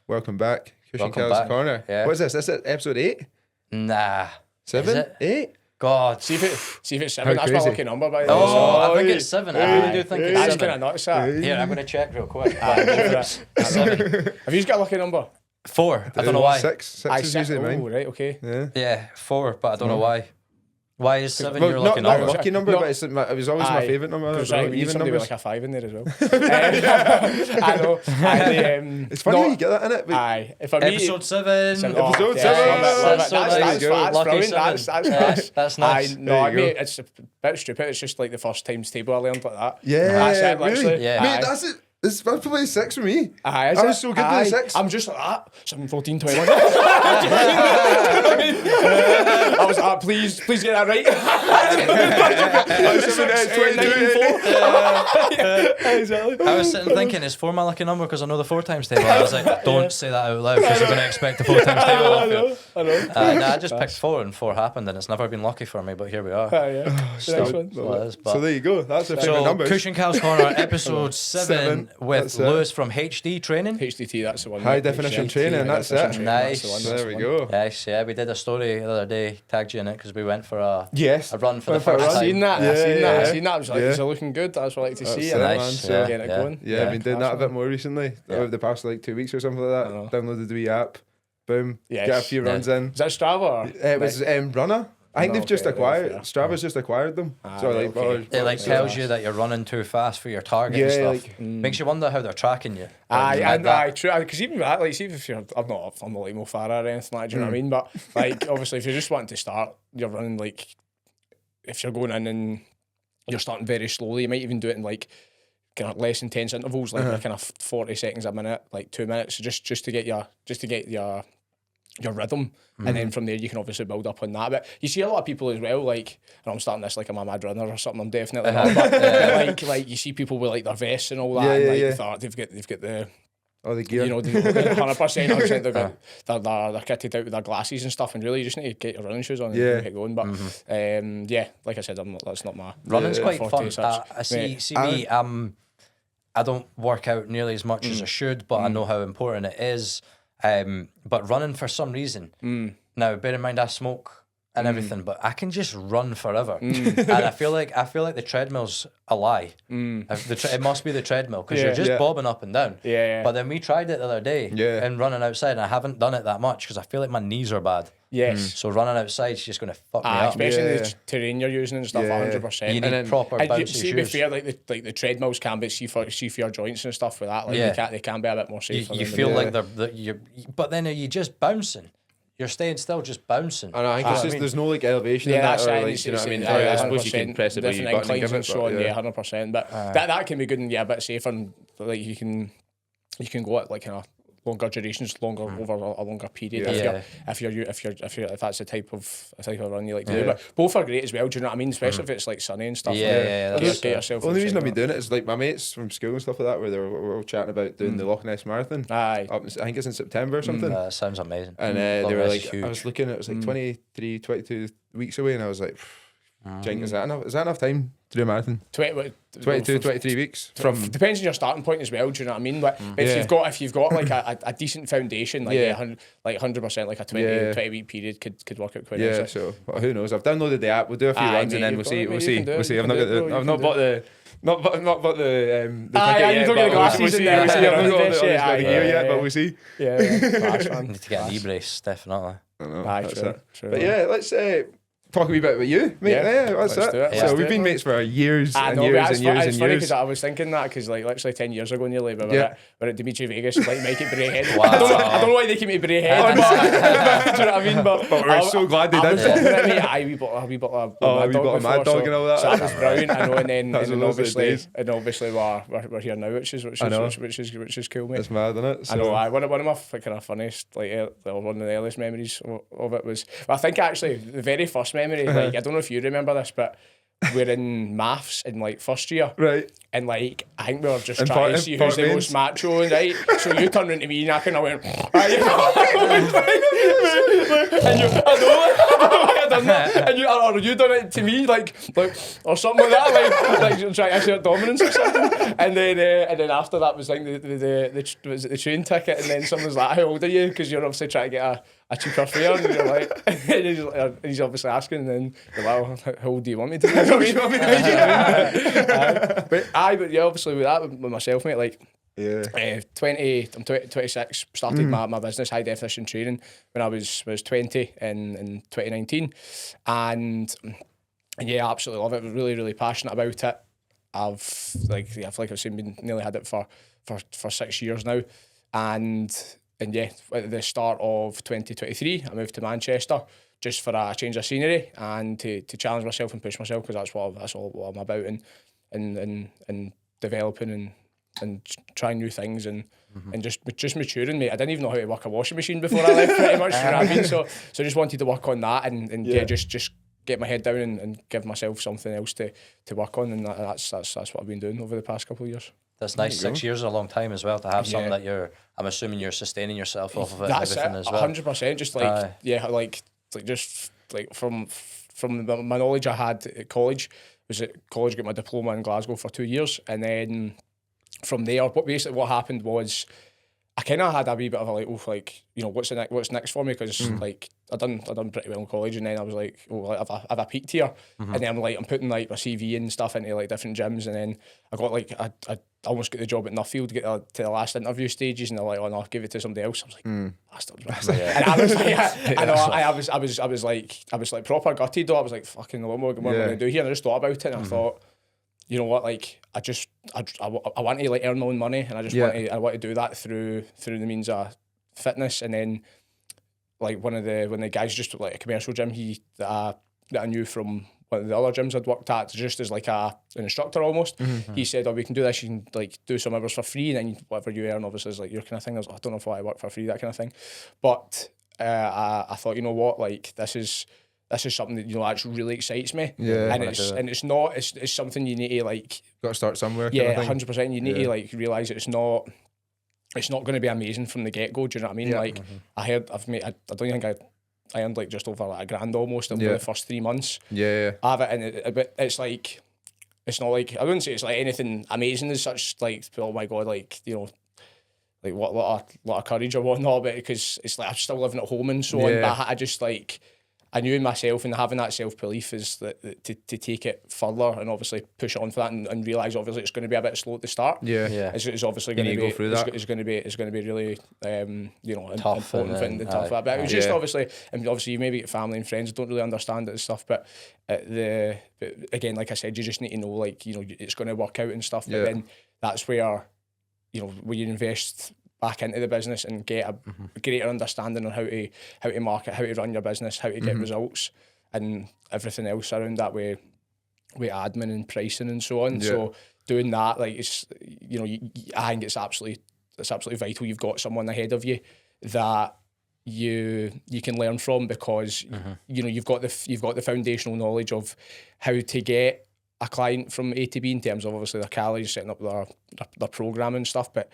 Welcome back. Kush and Welcome Cal's back. Corner. Yeah. What is this? This is episode 8? Nah. 7? Is it? 8? God. See if it's 7. That's crazy. my lucky number, by the way. Oh, I think hey, it's 7. I really do think it's That's 7. kind of nuts, that. Here, I'm going to check real quick. Aye, go for it. 7. Have you got a lucky number? 4. I don't know why. 6. 6 Aye, is six. usually mine. Oh, right, okay. Yeah. Yeah, 4, but I don't know why. Why is 7 Well, your not lucky not number? lucky number, No. but it was always my Aye. favourite number. Because Right, we need even somebody numbers. with like a 5 in there as well. I know. It's funny how you get that in it. But Aye. If I meet Episode 7. Episode yeah, 7. love it, love it. That's so nice. That's Lucky brilliant. 7. That's Yeah, nice. that's nice. No, There I you mean, go. it's a bit stupid. It's just like the first times table I learned like that. yeah, That's it, really. literally. Yeah. Mate, Aye. that's it. It's probably 6 for me. Aye, I was so good with the 6. I'm just like that. 7, 14, 21. I was like, please get that right. I was sitting thinking, is 4 my lucky number? Because I know the 4 times table. I was like, don't say that out loud because you're going to expect the 4 times table off you. I know. Nah, I just picked 4 and 4 happened and it's never been lucky for me, but here we are. Yeah. The next one. So it is, but- So there you go. That's the favourite So, numbers. Kush and Cal's Corner, episode 7 with That's it. Lewis from HD Training. HDT, that's the one. High mate. definition HDT, training, high that's definition it. training, that's the one, Nice. that's There we the one. go. Yes, yeah, we did a story the other day, tagged you in it because we went for a Yes. run for the Went for a first run. I time. seen that. Yeah, I seen that. yeah. I seen that. I was like, Yeah. is it looking good? That's what I like to see. That's And it, Nice, man. yeah. So, getting it yeah. going. yeah, I've been doing class that a bit more recently. Yeah. Over the past like 2 weeks or something like I that. know. Downloaded the wee app. Boom. Yes. Get a few runs in. Is that Strava? Or? It was Runner. I think No, they've just okay, acquired. fair. Strava's just acquired them. So right, like, okay. It like tells you that you're running too fast for your target and Yeah, stuff. Makes you wonder how they're tracking you. Aye, Like that. aye, true. Because even that, like, see if you're, I'm not like Mo Farah or anything like that. Do you know what I mean? But like, obviously, if you're just wanting to start, you're running like, if you're going in and you're starting very slowly, you might even do it in like kind of less intense intervals, like kind of 40 seconds a minute, like 2 minutes, just to get your rhythm, and then from there you can obviously build up on that. But you see a lot of people as well, like, and I'm starting this like I'm a mad runner or something. I'm definitely not, but like you see people with like their vests and all that, and like they've got the. Oh, the gear. You know, 100%. They've got they're kitted out with their glasses and stuff, and really you just need to get your running shoes on and get going. But yeah, like I said, that's not my Running's quite forte fun. as such. I see Mate, me. I don't work out nearly as much as I should, but I know how important it is. But running for some reason. Now, bear in mind I smoke and everything, but I can just run forever. And I feel like the treadmill's a lie. It must be the treadmill because you're just bobbing up and down. Yeah. But then we tried it the other day and running outside, and I haven't done it that much because I feel like my knees are bad. Yes. So running outside's just going to fuck me up. Especially the terrain you're using and stuff, 100%. You need proper and bouncy see, to be shoes. fair, like the treadmills can be see for your joints and stuff with that. Like they can be a bit more safe. You feel like you're, but then are you just bouncing? You're staying still, just bouncing. I know. I think it's just there's no like elevation in that's that, or right, like, you know what I mean. I I suppose you can press it with your button and give it, so on, but, 100%. But that can be good and a bit safer, and like you can go at like kind of longer durations, over a longer period. If that's the type of run you like to do. But both are great as well. Do you know what I mean? Especially if it's like sunny and stuff. That's Get yourself. The only reason I've been doing it is like my mates from school and stuff like that, where they were all chatting about doing the Loch Ness Marathon. Aye. I think it's in September or something. Sounds amazing. And they were like, huge. I was looking, it was like 23, 22 weeks away, and I was like, Jink, is that enough? Is that enough time to do a marathon? 22, 23 weeks from. Depends on your starting point as well. Do you know what I mean? But if you've got like a decent foundation, like 100%, like a 20 week period could work out quite Yeah, nicely. so who knows? I've downloaded the app. We'll do a few runs and then we'll see. We'll see. I've not got the. I've not bought the. Not bought the. You don't get the glasses in there. We'll see. I've not got all the gear Yeah, yet, but we'll see. Class, man. Need to get a knee brace, definitely. I know. Aye, That's true, it. true. But yeah, let's talk a wee bit about you, mate. Yeah, that's let's it. do it. So Let's do we've it, been man. mates for years I and know, years but and years it's and funny years. because I was thinking that because like literally 10 years ago nearly, but we're at Dimitri Vegas, like Mikey Brayhead. Wow. I don't know why they keep me Brayhead. Do you know what I mean? But we're so glad they did. We bought a We bought a mad dog and all that. So that was brilliant. I know, and then That was and those obviously days. we're here now, which is cool, mate. It's mad, isn't it? I know. One of my kind of funniest, like one of the earliest memories of it was. Well, I think actually the very first memory, like I don't know if you remember this, but we're in maths in like first year, Right. and like I think we were just And trying to see who's the part most macho, right? So you turned into me and I kind of went, and you, I done that, and you, or you done it to me, like or something like that, like trying to assert dominance or something. And then after that was like was it the train ticket, and then someone's like, how old are you? Because you're obviously trying to get a cheaper fare, and you're like, and he's obviously asking, and then you're like, well, how old do you want me to be? But yeah, obviously with that, with myself, mate, like, Yeah. 26, started my business, high definition training, when I was 20 in 2019, and yeah, absolutely love it. Really, really passionate about it. I've like I've seen, been nearly had it for 6 years now, and yeah, at the start of 2023, I moved to Manchester just for a change of scenery and to challenge myself and push myself, because that's all what I'm about, and developing and trying new things and just maturing, mate. I didn't even know how to work a washing machine before I left, pretty much. You know what I mean? So just wanted to work on that and just get my head down and give myself something else to work on, and that's what I've been doing over the past couple of years. That's nice. 6 years is a long time as well to have something that I'm assuming you're sustaining yourself off of it. That's and everything it, as well. 100%. Just like just from my knowledge I had at college, got my diploma in Glasgow for 2 years, and then from there, what happened was I kind of had a wee bit of a what's next for me, because like I done pretty well in college, and then I was like, I've a peaked here, and then I'm putting like my CV and stuff into like different gyms, and then I got like I almost got the job at Nuffield to get to the last interview stages, and they're like, oh no, give it to somebody else. I was like, bastard. And I was like, I was like proper gutted though. I was like, fucking, what am I going to do here? And I just thought about it, and I thought, you know what, like I want to like earn my own money, and I want to do that through the means of fitness. And then like when the guys just like a commercial gym that I knew from one of the other gyms I'd worked at, just as like an instructor almost, he said, oh, we can do this, you can like do some hours for free, and then whatever you earn obviously is like your kind of thing. I was like, I don't know if I work for free, that kind of thing. But I thought, you know what, like this is something that, you know, actually really excites me. Yeah. And it's something you need to like, got to start somewhere. Yeah, 100%. You need to like realise that it's not going to be amazing from the get go. Do you know what I mean? Yeah. Like I don't think I earned like just over like $1,000 almost over the first 3 months. Yeah. Of it, and it's like, it's not like, I wouldn't say it's like anything amazing as such. Like, oh my god, like, you know, like what lot of courage or whatnot, but because it's like I'm still living at home and so on. But I just like, I knew in myself, and having that self-belief is that to take it further and obviously push on for that, and realise obviously it's going to be a bit slow at the start. Yeah. It's obviously going to be, it's going to be really you know, tough important and tough. But it was just obviously you maybe get family and friends that don't really understand it and stuff, but again, like I said, you just need to know, like, you know, it's going to work out and stuff. But then that's where, you know, where you invest back into the business and get a greater understanding on how to market, how to run your business, how to get results, and everything else around that with admin and pricing and so on. Yeah. So doing that, like, it's, you know, I think it's absolutely vital. You've got someone ahead of you that you can learn from, because you know, you've got the foundational knowledge of how to get a client from A to B in terms of obviously their calories, setting up their program and stuff, but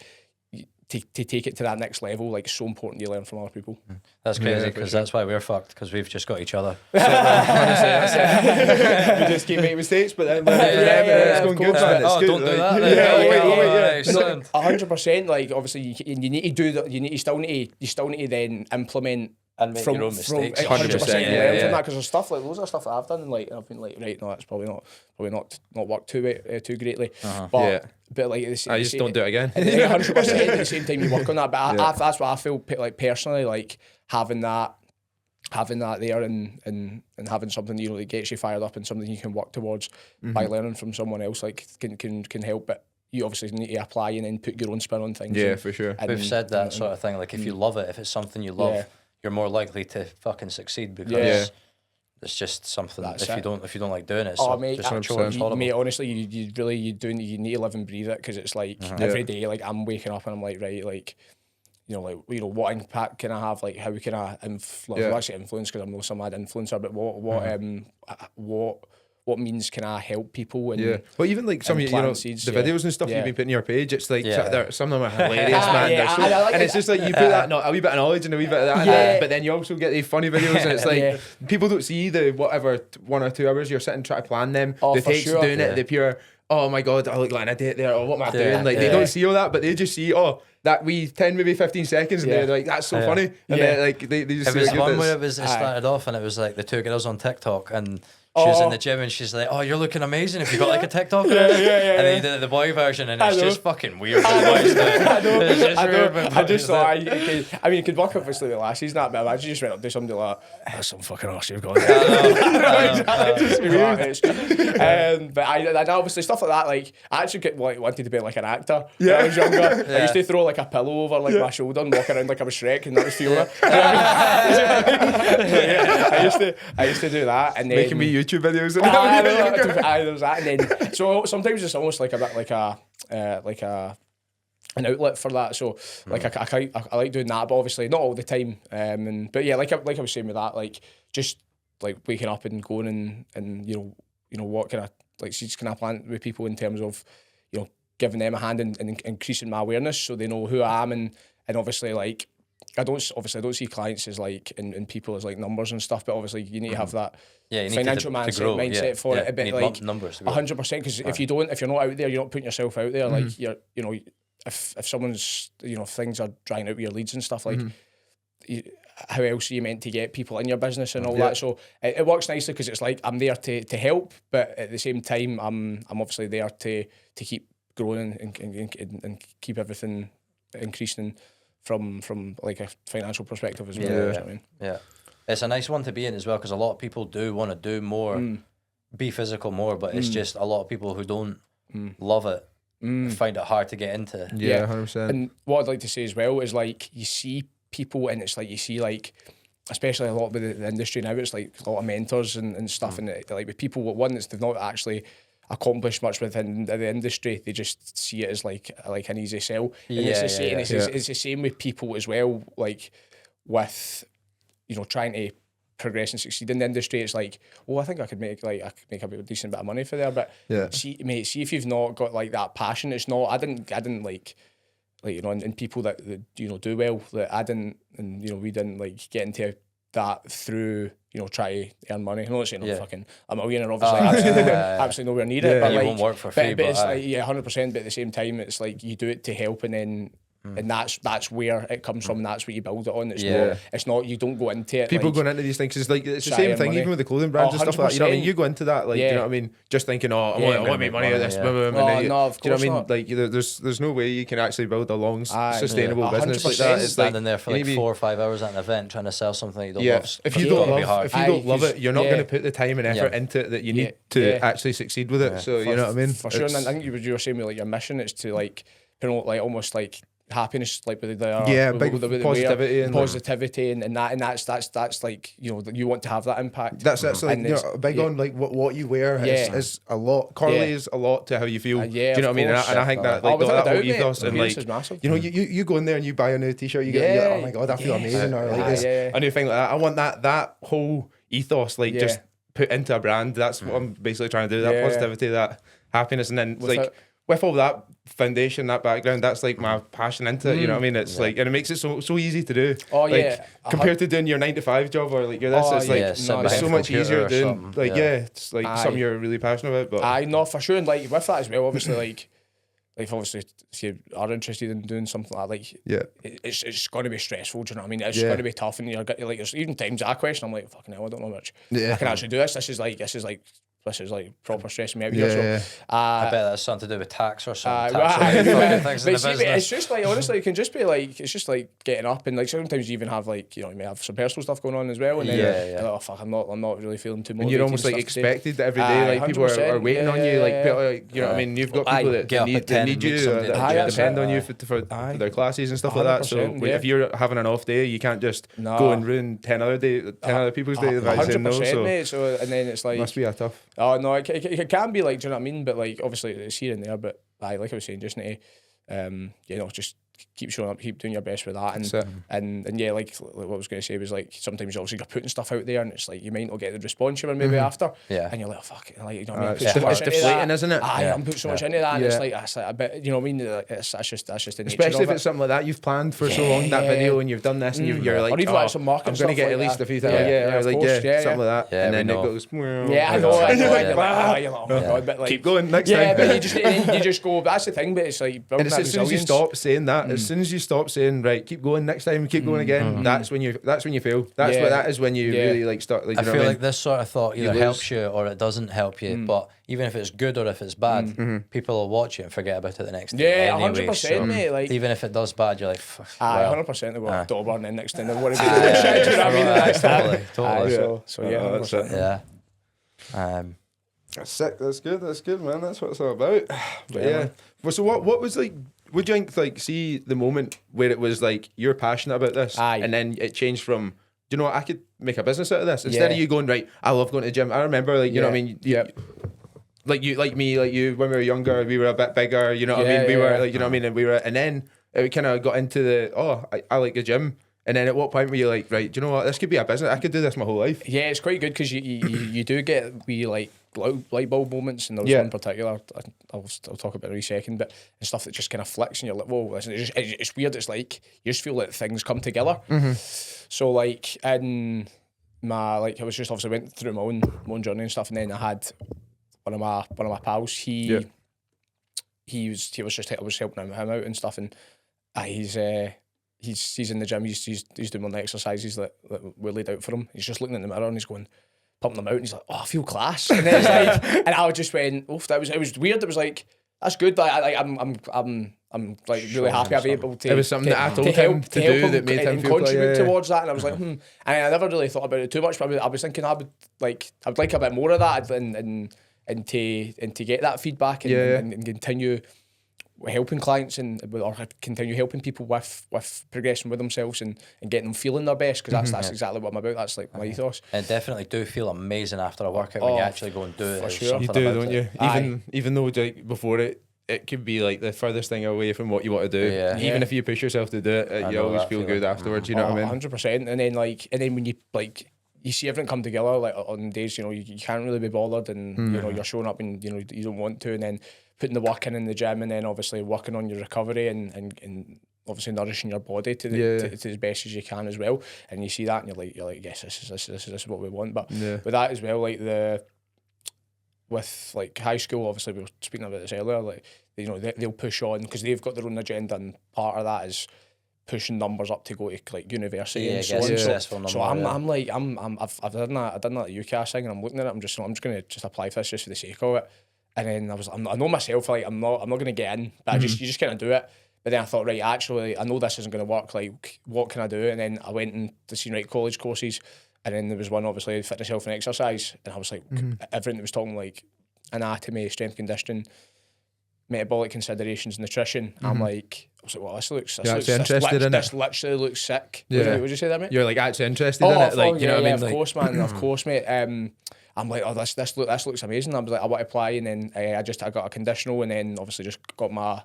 to take it to that next level, like, so important you learn from other people. That's crazy, because that's why we're fucked, because we've just got each other. So, honestly, that's it. We just keep making mistakes, but then it's going good. Oh, Good, don't do like, that. Yeah. 100%. Like, obviously, you need to do that. You still need to then implement And make your own mistakes. 100%. Yeah. From that, because there's stuff like loads of stuff that I've done, and like I've been like, right, no, that's probably not worked too greatly. But like, I just don't do it again. 100%. At the same time, you work on that. But that's what I feel like personally, like having that there and having something, you know, that gets you fired up and something you can work towards by learning from someone else, like can help. But you obviously need to apply and then put your own spin on things. Yeah, for sure. We've said that sort of thing. Like, if you love it, if it's something you love, you're more likely to fucking succeed, because it's just something that if you don't like doing it, it's mate, just a chore. It's horrible. Mate, honestly, you need to live and breathe it, because it's like every day, like, I'm waking up and I'm like, right, like, you know, what impact can I have? Like, how can I influence? Well, actually influence, because I'm not some mad influencer, but what means can I help people and Well, even like some of seeds, the videos and stuff you've been putting on your page, it's like some of them are hilarious, man. Like and it's just like you put that a wee bit of knowledge and a wee bit of that, but then you also get the funny videos, and it's like people don't see the whatever 1 or 2 hours you're sitting trying to plan them, the takes doing it, the pure. Oh my God, I look like an idiot there, or what am I doing? Like they don't see all that, but they just see that wee 10 maybe 15 seconds, and they're like, that's so funny, and then like they just. It was one where it started off, and it was like the 2 girls on TikTok, and she was in the gym, and she's like, "Oh, you're looking amazing. If you got like a TikTok?" And then you did the boy version, and it's just fucking weird. I just thought, I mean, it could work obviously the last season, but I imagine you just went up to somebody like, "That's some fucking arse you've got." But I obviously stuff like that. Like I actually wanted to be like an actor when I was younger. I used to throw like a pillow over like my shoulder and walk around like I was Shrek, and that was Fiona. I used to do that, and then making me YouTube videos. There was that, and then so sometimes it's almost like a bit like an outlet for that. So like I like doing that, but obviously not all the time. But yeah, like I was saying with that, like just like waking up and going and you know what kind of like seeds can I plant with people in terms of giving them a hand and increasing my awareness so they know who I am, and obviously like I don't see clients as like and people as like numbers and stuff, but obviously you need to have that financial mindset for it a bit, like numbers 100%, because if you're not out there, you're not putting yourself out there, like you're if someone's things are drying out with your leads and stuff, like how else are you meant to get people in your business and all that? So it works nicely because it's like I'm there to help, but at the same time I'm obviously there to keep growing and keep everything increasing from like a financial perspective as well. You know what I mean? It's a nice one to be in as well, because a lot of people do want to do more, be physical more, but it's just a lot of people who don't love it find it hard to get into. 100%. And what I'd like to say as well is like you see people, and it's like you see like especially a lot with the industry now, it's like a lot of mentors and stuff, and like with people that's they've not actually accomplished much within the industry, they just see it as like an easy sell. And it's the same with people as well, like with trying to progress and succeed in the industry. It's like, I think I could make a decent bit of money for there, but see if you've not got like that passion, it's not. I didn't like and people that do well, that I didn't, and we didn't like get into that through try to earn money. I'm not saying I'm fucking a millionaire, obviously. Absolutely nowhere near it. But you like, won't work for free. But it's like 100%. But at the same time, it's like you do it to help, and then. And that's where it comes from. That's what you build it on. It's not. You don't go into it. People going into these things is like it's the same thing. Money. Even with the clothing brands and stuff like that. You know what I mean? You go into that like you know what I mean, just thinking, I want to make money out of this. No, of course do you know what I mean? Like there's no way you can actually build a long sustainable business like that. It's standing there for like 4 or 5 hours at an event trying to sell something you don't love. If you don't love it, you're not going to put the time and effort into it that you need to actually succeed with it. So you know what I mean? For sure. And I think you were saying with like your mission is to like promote like almost like happiness, like with the positivity and that's like you want to have that impact. That's like big on like what you wear is a lot correlates a lot to how you feel. Do you know what I mean? And I think that like that whole ethos and like you go in there and you buy a new t-shirt, you get oh my god, I feel amazing, or like this a new thing like that. I want that whole ethos like just put into a brand. That's what I'm basically trying to do. That positivity, that happiness, and then like with all that foundation, that background, that's like my passion into it. You know what I mean? It's like, and it makes it so easy to do. Compared to doing your 9-to-5 job or like it's like it's so much easier doing like it's like something you're really passionate about. But I know for sure, and like with that as well, obviously like obviously if you are interested in doing something like it's going to be stressful. Do you know what I mean? It's going to be tough, and you're like there's even times I question. I'm like fucking hell, I don't know much. I can actually do this. This is like proper stressing me out here. So I bet that's something to do with tax or something. It's just like honestly, it can just be like it's just like getting up, and like sometimes you even have like you may have some personal stuff going on as well, and then you're like, oh fuck, I'm not really feeling too motivated. And you're almost like expected every day, like people are waiting on you, like you know what I mean. You've got people that need you, that depend on you for their classes and stuff like that. So if you're having an off day, you can't just go and ruin 10 other people's day. 100%, mate. So and then it's like must be a tough. Oh no, it can be like, do you know what I mean? But like obviously it's here and there. But like I was saying, just need to, just keep showing up, keep doing your best with that, and yeah, like what I was going to say was like sometimes obviously you're putting stuff out there and it's like you might not get the response you were maybe after, and you're like, oh, fuck it, like, you know what I mean? It's deflating, isn't it? I'm putting so much into that, and it's like a bit, you know what I mean? That's just the nature especially of if it's something like that you've planned for so long, that video, and you've done this, and you're like, or even like some marketing I'm going to get like at least that. a few thousand, something like that, and then it goes, I know, and you're like, oh my god, but like, keep going next time. But you just go. That's the thing, but it's like, and as soon as you stop saying that, as soon as you stop saying, right, keep going next time, keep going again, that's when you fail. That is when you really like start. Like, I feel like this sort of thought either helps you or it doesn't help you. But even if it's good or if it's bad, people will watch it and forget about it the next day. Yeah, 100%, mate. Like, even if it does bad, you're like, 100%. They go dauber, and then next thing they want to do shit. Do you know what I mean? Totally. So yeah, 100%. Yeah. That's sick. That's good, man. That's what it's all about. But yeah. Well, so what was like? Would you think, like, see the moment where it was like you're passionate about this, and then it changed from, do you know what, I could make a business out of this, instead of you going, right, I love going to the gym. I remember, like, you know what I mean? Like you, like me, like you, when we were younger, we were a bit bigger. You know what I mean? We were like, you know what I mean? And then it kind of got into the I like the gym. And then at what point were you like, right, do you know what, this could be a business, I could do this my whole life? Yeah, it's quite good because you do get like light bulb moments, and there was one in particular I'll talk about in a wee second, but and stuff that just kind of flicks and you're like, whoa, it's weird. It's like you just feel like things come together. So like in my, like, I was just obviously went through my own journey and stuff, and then I had one of my pals, he was just, I was helping him out and stuff, and he's in the gym, he's doing one of the exercises that were laid out for him. He's just looking in the mirror and he's going, pumping them out, and he's like, oh, I feel class. And then it's like, and I just went, oof, it was weird. It was like, that's good. Like, I'm like really happy I've been able to. It was something that I told him to do that made him feel contribute towards that, and I was like, And I never really thought about it too much, but I was thinking I would like a bit more of that, and to get that feedback and continue helping clients or continue helping people with progressing with themselves and getting them feeling their best, because that's exactly what I'm about. That's like my ethos. And definitely do feel amazing after a workout when you actually go and do it. For sure. You do, don't you? Even though like before it could be like the furthest thing away from what you want to do. Even if you push yourself to do it, you always feel good afterwards. You know what I mean? 100%. And then when you like, you see everything come together, like on days, you know, you can't really be bothered, and you know, you're showing up and you know you don't want to, and then putting the work in the gym, and then obviously working on your recovery and obviously nourishing your body to as best as you can as well. And you see that, and you're like, yes, this is what we want. But with that as well, like with like high school, obviously we were speaking about this earlier. Like, you know, they'll push on because they've got their own agenda, and part of that is pushing numbers up to go to like university and so on. So I'm like, I've done that at the UCAS thing, and I'm looking at it. I'm just gonna apply for this just for the sake of it. And then I know myself, like I'm not gonna get in, but you just kind of do it. But then I thought, right, actually, I know this isn't gonna work. Like, what can I do? And then I went into senior right college courses, and then there was one, obviously, fitness, health, and exercise, and I was like, everything that was talking like anatomy, strength conditioning, metabolic considerations, nutrition. I was like, well, this literally looks sick. Would you say that, mate? You're like actually interested in it, like, you know what I mean? Of course, man, of course, mate. I'm like, oh, this looks amazing. I was like, I want to apply, and then I got a conditional, and then obviously just got my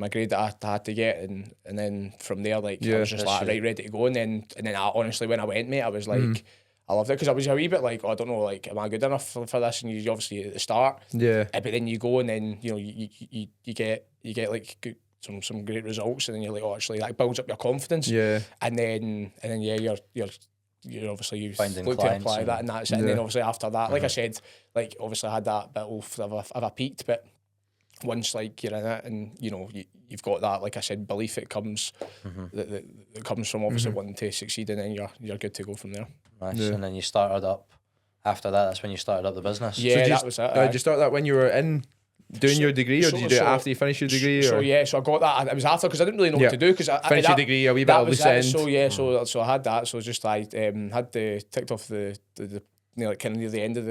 grade that I had to get, and then from there, like, I was just like, right, ready to go, and then I honestly, when I went, mate, I was like, I loved it, because I was a wee bit like, oh, I don't know, like, am I good enough for this? And you obviously at the start, but then you go, and then you know you get like good, some great results, and then you're like, oh, actually that builds up your confidence, and then you're obviously you've looked to apply that, and that's it. And then obviously after that, like I said, like obviously I had that bit of a peaked, but once like you're in it, and you know you've got that, like I said, belief, it comes that comes from obviously wanting to succeed, and then you're good to go from there. Nice. And then you started up after that. That's when you started up the business. Yeah, that was it. Did you start that when you were in doing your degree, or did you do it after you finished your degree? So I got that. It was after, because I didn't really know what to do, because I finished your degree a wee bit at loose end. So I had that. So just I had ticked off the you know, like kind of near the end of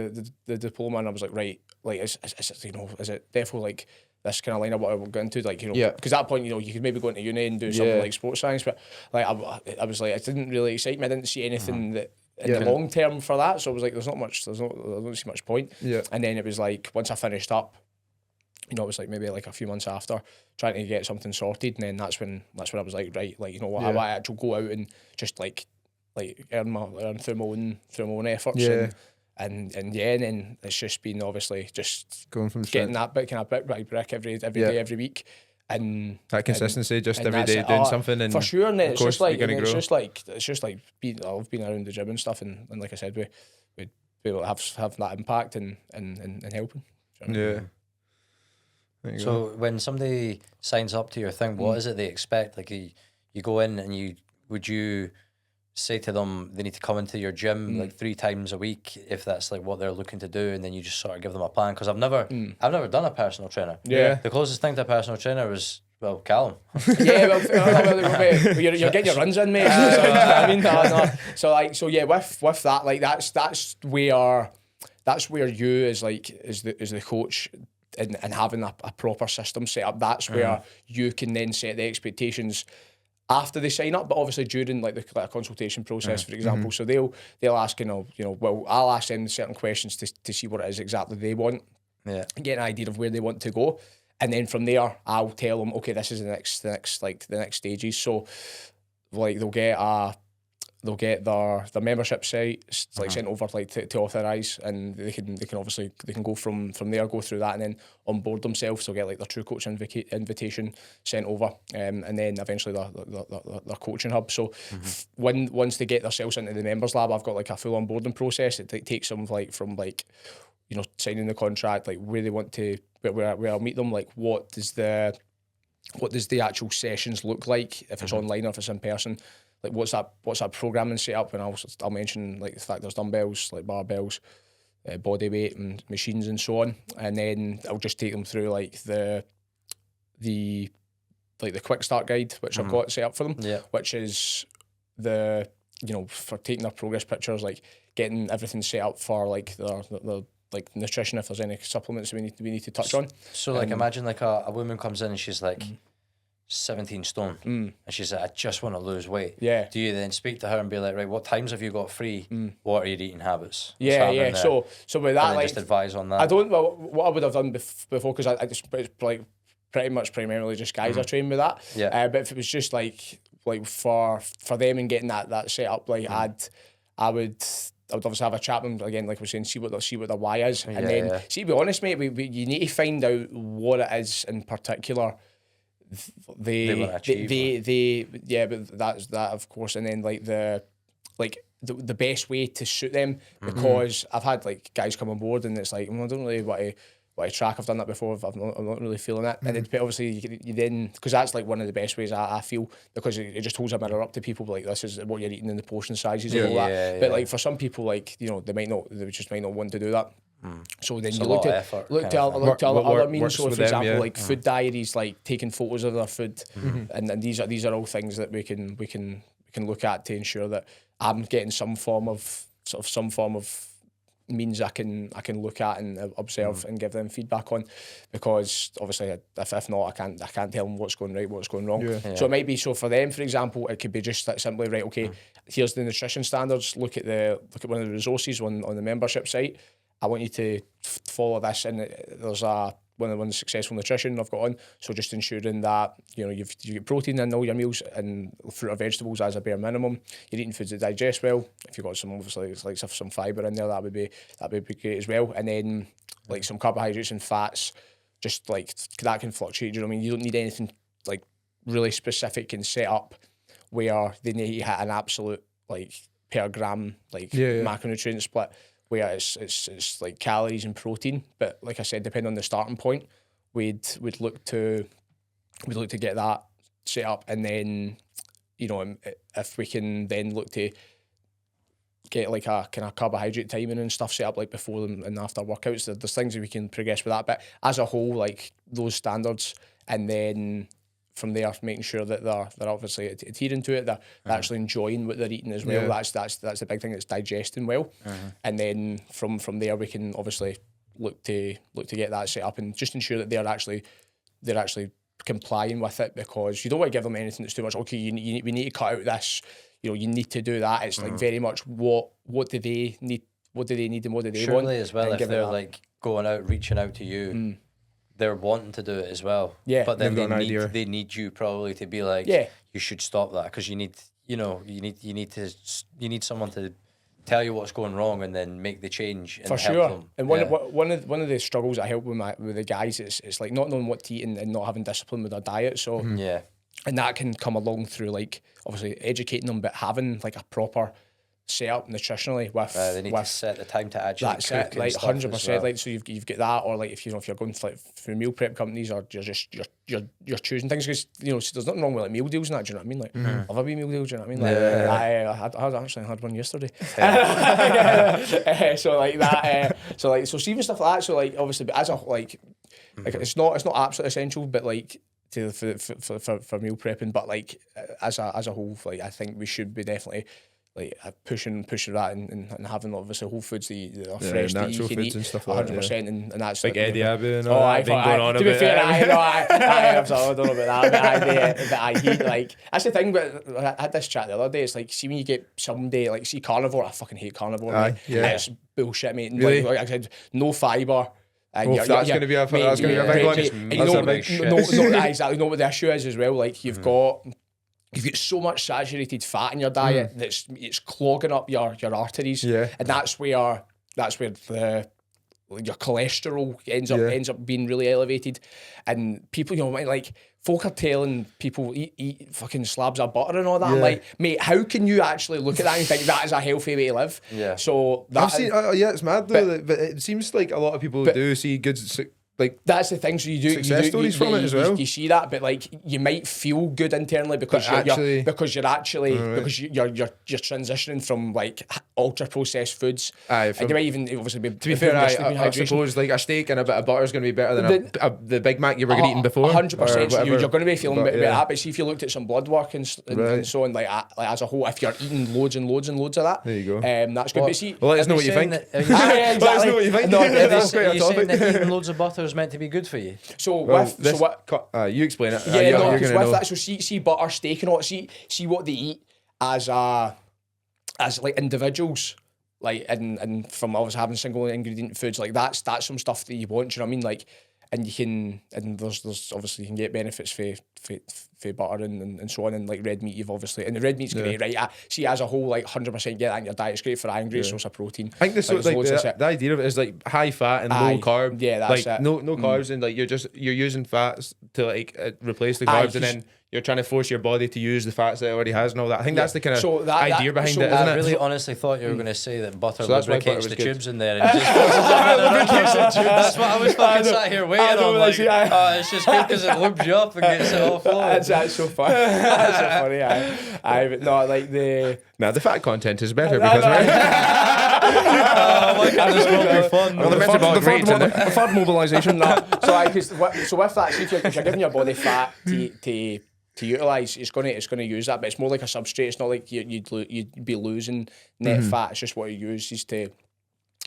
the diploma, and I was like, right, like is you know, is it therefore like this kind of line of what I would go into, like, you know, because at that point, you know, you could maybe go into uni and do something like sports science, but like I was like, it didn't really excite me. I didn't see anything that in the long term for that, so I was like, I don't see much point. And then it was like, once I finished up, you know, it was like maybe like a few months after trying to get something sorted, and then that's when I was like, right, like, you know what, I want to actually go out and just like earn through my own efforts. Yeah. And then it's just been obviously just going from getting that bit kind of brick by brick every day, every week, and that consistency, just every day it. doing something, and for sure. And then of course it's just like I've been around the gym and stuff, and like I said, we'd be able to have that impact and helping. Yeah. So when somebody signs up to your thing, what is it they expect? Like you go in and would you say to them they need to come into your gym like 3 times a week if that's like what they're looking to do, and then you just sort of give them a plan? Because I've never done a personal trainer. Yeah. The closest thing to a personal trainer was, well, Callum. Yeah, well, you're getting your runs in, mate. I mean, no. So yeah, with that, like that's where you as the coach and having a proper system set up, that's where you can then set the expectations after they sign up, but obviously during like the consultation process, for example. So they'll ask, well, I'll ask them certain questions to see what it is exactly they want, and get an idea of where they want to go, and then from there I'll tell them, okay, this is the next stages. So like they'll get their membership site like sent over like to authorise, and they can obviously go from there, go through that, and then onboard themselves. They'll get like their True Coach invitation sent over, and then eventually their coaching hub. So once they get themselves into the members lab, I've got like a full onboarding process. It takes them from signing the contract, like where they want to, where I'll meet them, like what does the actual sessions look like, if it's online or if it's in person. Like what's that programming set up, and I'll mention like the fact there's dumbbells, like barbells, body weight and machines and so on, and then I'll just take them through like the quick start guide, which I've got set up for them, which is for taking their progress pictures, like getting everything set up for like their like nutrition, if there's any supplements we need to touch on. So like imagine like a woman comes in and she's like 17 stone and she's like, I just want to lose weight. Yeah. Do you then speak to her and be like, right, what times have you got free? What are your eating habits? Yeah. So with that, like, just advise on that. I don't. Well, what I would have done before, because I just, it's like pretty much primarily just guys are trained with that. Yeah. But if it was just like for them and getting that set up, like I would obviously have a chat with them again, like we're saying, see what their why is, and then see. To be honest, mate, you need to find out what it is in particular. But that's that, of course, and then the best way to suit them, because I've had like guys come on board and it's like, I don't really want to track. I've done that before. I'm not really feeling it, and then obviously you then, because that's like one of the best ways I feel, because it just holds a mirror up to people, like this is what you're eating in the portion sizes and all that. But like for some people, like they just might not want to do that. So then you look to other means. So for example, like food diaries, like taking photos of their food, and these are all things that we can look at to ensure that I'm getting some form of means I can look at and observe and give them feedback on, because obviously if not, I can't tell them what's going right, what's going wrong. So it might be, so for them, for example, it could be just that simply, right, okay, here's the nutrition standards, look at one of the resources on the membership site. I want you to follow this, and there's one of the successful nutrition I've got on. So just ensuring that you get protein in all your meals, and fruit or vegetables as a bare minimum. You're eating foods that digest well. If you've got some, obviously like some fibre in there, that would be great as well. And then like some carbohydrates and fats, just like that can fluctuate. Do you know what I mean? You don't need anything like really specific and set up where they need to hit an absolute like per gram macronutrient split, where it's like calories and protein. But like I said, depending on the starting point, we'd look to get that set up, and then if we can then look to get like a kind of carbohydrate timing and stuff set up, like before and after workouts. There's things that we can progress with that, but as a whole, like those standards, and then from there making sure that they're obviously adhering to it, they're actually enjoying what they're eating as well. That's the big thing, that's digesting well. And then from there we can obviously look to get that set up and just ensure that they're actually complying with it, because you don't want to give them anything that's too much. Okay, we need to cut out this, you need to do that. It's like very much what do they need, and what do they want. Surely as well, if they're like going out, reaching out to you, they're wanting to do it as well. Yeah. But then they need you probably to be like, you should stop that, because you need someone to tell you what's going wrong and then make the change and for help sure. them. And one of the struggles I help with the guys it's like not knowing what to eat and not having discipline with their diet. So and that can come along through like obviously educating them, but having like a proper set up nutritionally with they need to set the time to actually that's cook it, like 100%. Well. Like so you've got that, or like if you're going to like through meal prep companies, or you're choosing things, because there's nothing wrong with like meal deals and that. Do you know what I mean? Like have a wee meal deal. Do you know what I mean? Like I had one yesterday. So like that. So even stuff like that. So like obviously, but as a like it's not absolutely essential, but like for meal prepping, but like as a whole, like I think we should be definitely like pushing that and having obviously whole foods that are fresh that you can eat, and stuff like 100%, and that's like Eddie Abbey and all that been going on to a be bit. fair, I don't know about that, but I hate like that's the thing. But I had this chat the other day. It's like, see when you get someday like see carnivore, I fucking hate carnivore. Mate. It's bullshit, mate. Really? Like I said, no fibre. That's going to be a big one. Exactly. Know what the issue is as well. Like you've got so much saturated fat in your diet it's clogging up your arteries, and that's where your cholesterol ends up being really elevated, and people like folk are telling people eat fucking slabs of butter and all that. I'm like, mate, how can you actually look at that and think that is a healthy way to live? So I've seen it's mad though, but it seems like a lot of people do see good like that's the thing. So you do success stories from it as well. You see that, but like you might feel good internally because you're transitioning from like ultra processed foods. And you might even obviously be. To be fair, I suppose like a steak and a bit of butter is going to be better than the Big Mac you were eating before. 100%. You're going to be feeling better about that. But see if you looked at some blood work and so on, like as a whole, if you're eating loads and loads and loads of that, there you go. That's good. But see, let us know what you think. Let us know what you think. No, are you saying that eating loads of butter is meant to be good for you? You explain it. Because with that, so see butter, steak and all. See what they eat as like individuals, like and from obviously having single ingredient foods, like that's some stuff that you want. Do you know what I mean? Like, and you can, and there's obviously you can get benefits for butter and so on, and like red meat, you've obviously, and the red meat's great, right? See, as a whole, like 100% get that in your diet. It's great for iron, great source of protein. I think the idea of it is like high fat and low carb. Yeah, that's like it. No carbs, and like you're using fats to like replace the carbs, and then you're trying to force your body to use the fats that it already has and all that. I think that's the kind of idea behind it, isn't it? I really honestly thought you were going to say that butter lubricates the tubes in there. And that's what I was fucking sat here waiting on. Like, it's just good because it lubes you up and gets it all flowing. That's so funny. That's so funny. But no, like the fat content is better because why can't this not be fun? Well, the fat mobilisation. So with that, see if you're giving your body fat to utilise, it's going to use that, but it's more like a substrate. It's not like you'd be losing net fat. It's just what you use is to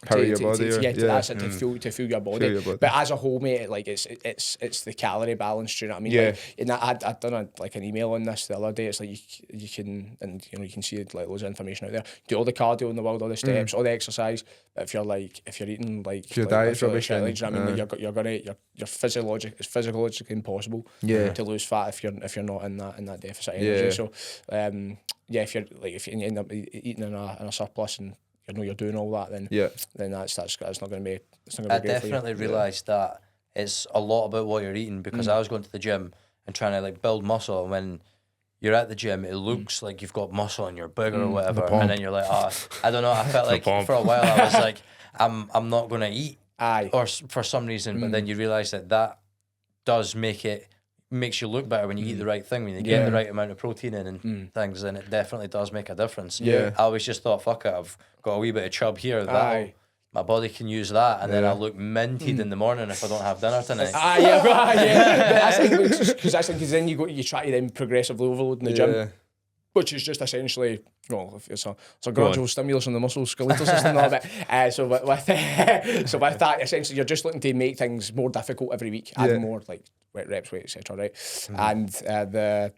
power your body, to fuel your body. But as a whole, mate, like it's the calorie balance. Do you know what I mean? Yeah. Like, and I'd done an email on this the other day. It's like you can, and you can see like loads of information out there. Do all the cardio in the world, all the steps, all the exercise. But if you're eating like your diet's rubbish, you know what I mean? Like you're physiologically impossible to lose fat if you're not in that deficit energy. So if you end up eating in a surplus and you're doing all that, then that's not going to be. I definitely realised that it's a lot about what you're eating, because I was going to the gym and trying to like build muscle, and when you're at the gym, it looks like you've got muscle and you're bigger or whatever, and then you're like, I don't know. I felt like for a while I was like, I'm not going to eat, or for some reason, but then you realise that does makes you look better when you eat the right thing, when you get the right amount of protein in and things, and it definitely does make a difference. I always just thought, fuck it, I've got a wee bit of chub here, my body can use that, and then I'll look minted in the morning if I don't have dinner tonight. Because then you try to then progressively overload in the gym, which is just essentially, it's a gradual stimulus on the musculoskeletal system. So with that, essentially, you're just looking to make things more difficult every week, add more like reps, weight, etc. Right, and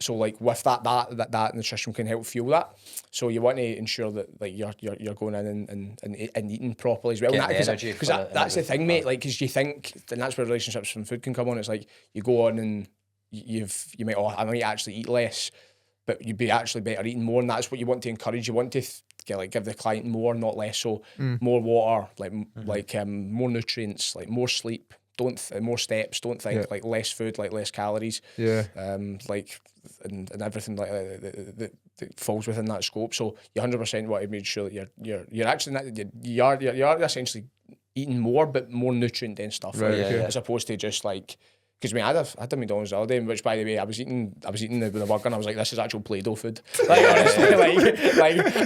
So like with that nutrition can help fuel that. So you want to ensure that like you're going in and eating properly as well. Because that's the thing, mate. Like, because you think, and that's where relationships from food can come on. It's like you go on and you might, I might actually eat less, but you'd be actually better eating more, and that's what you want to encourage. You want to give the client more, not less. So more water, more nutrients, like more sleep. More steps. Don't think like less food, like less calories. Yeah. Like and everything like that falls within that scope. So you 100% want to make sure that you're actually you're essentially eating more, but more nutrient dense stuff, right? As opposed to just like. Because I had a McDonald's the other day, which by the way I was eating the burger, and I was like, this is actual Play-Doh food. Like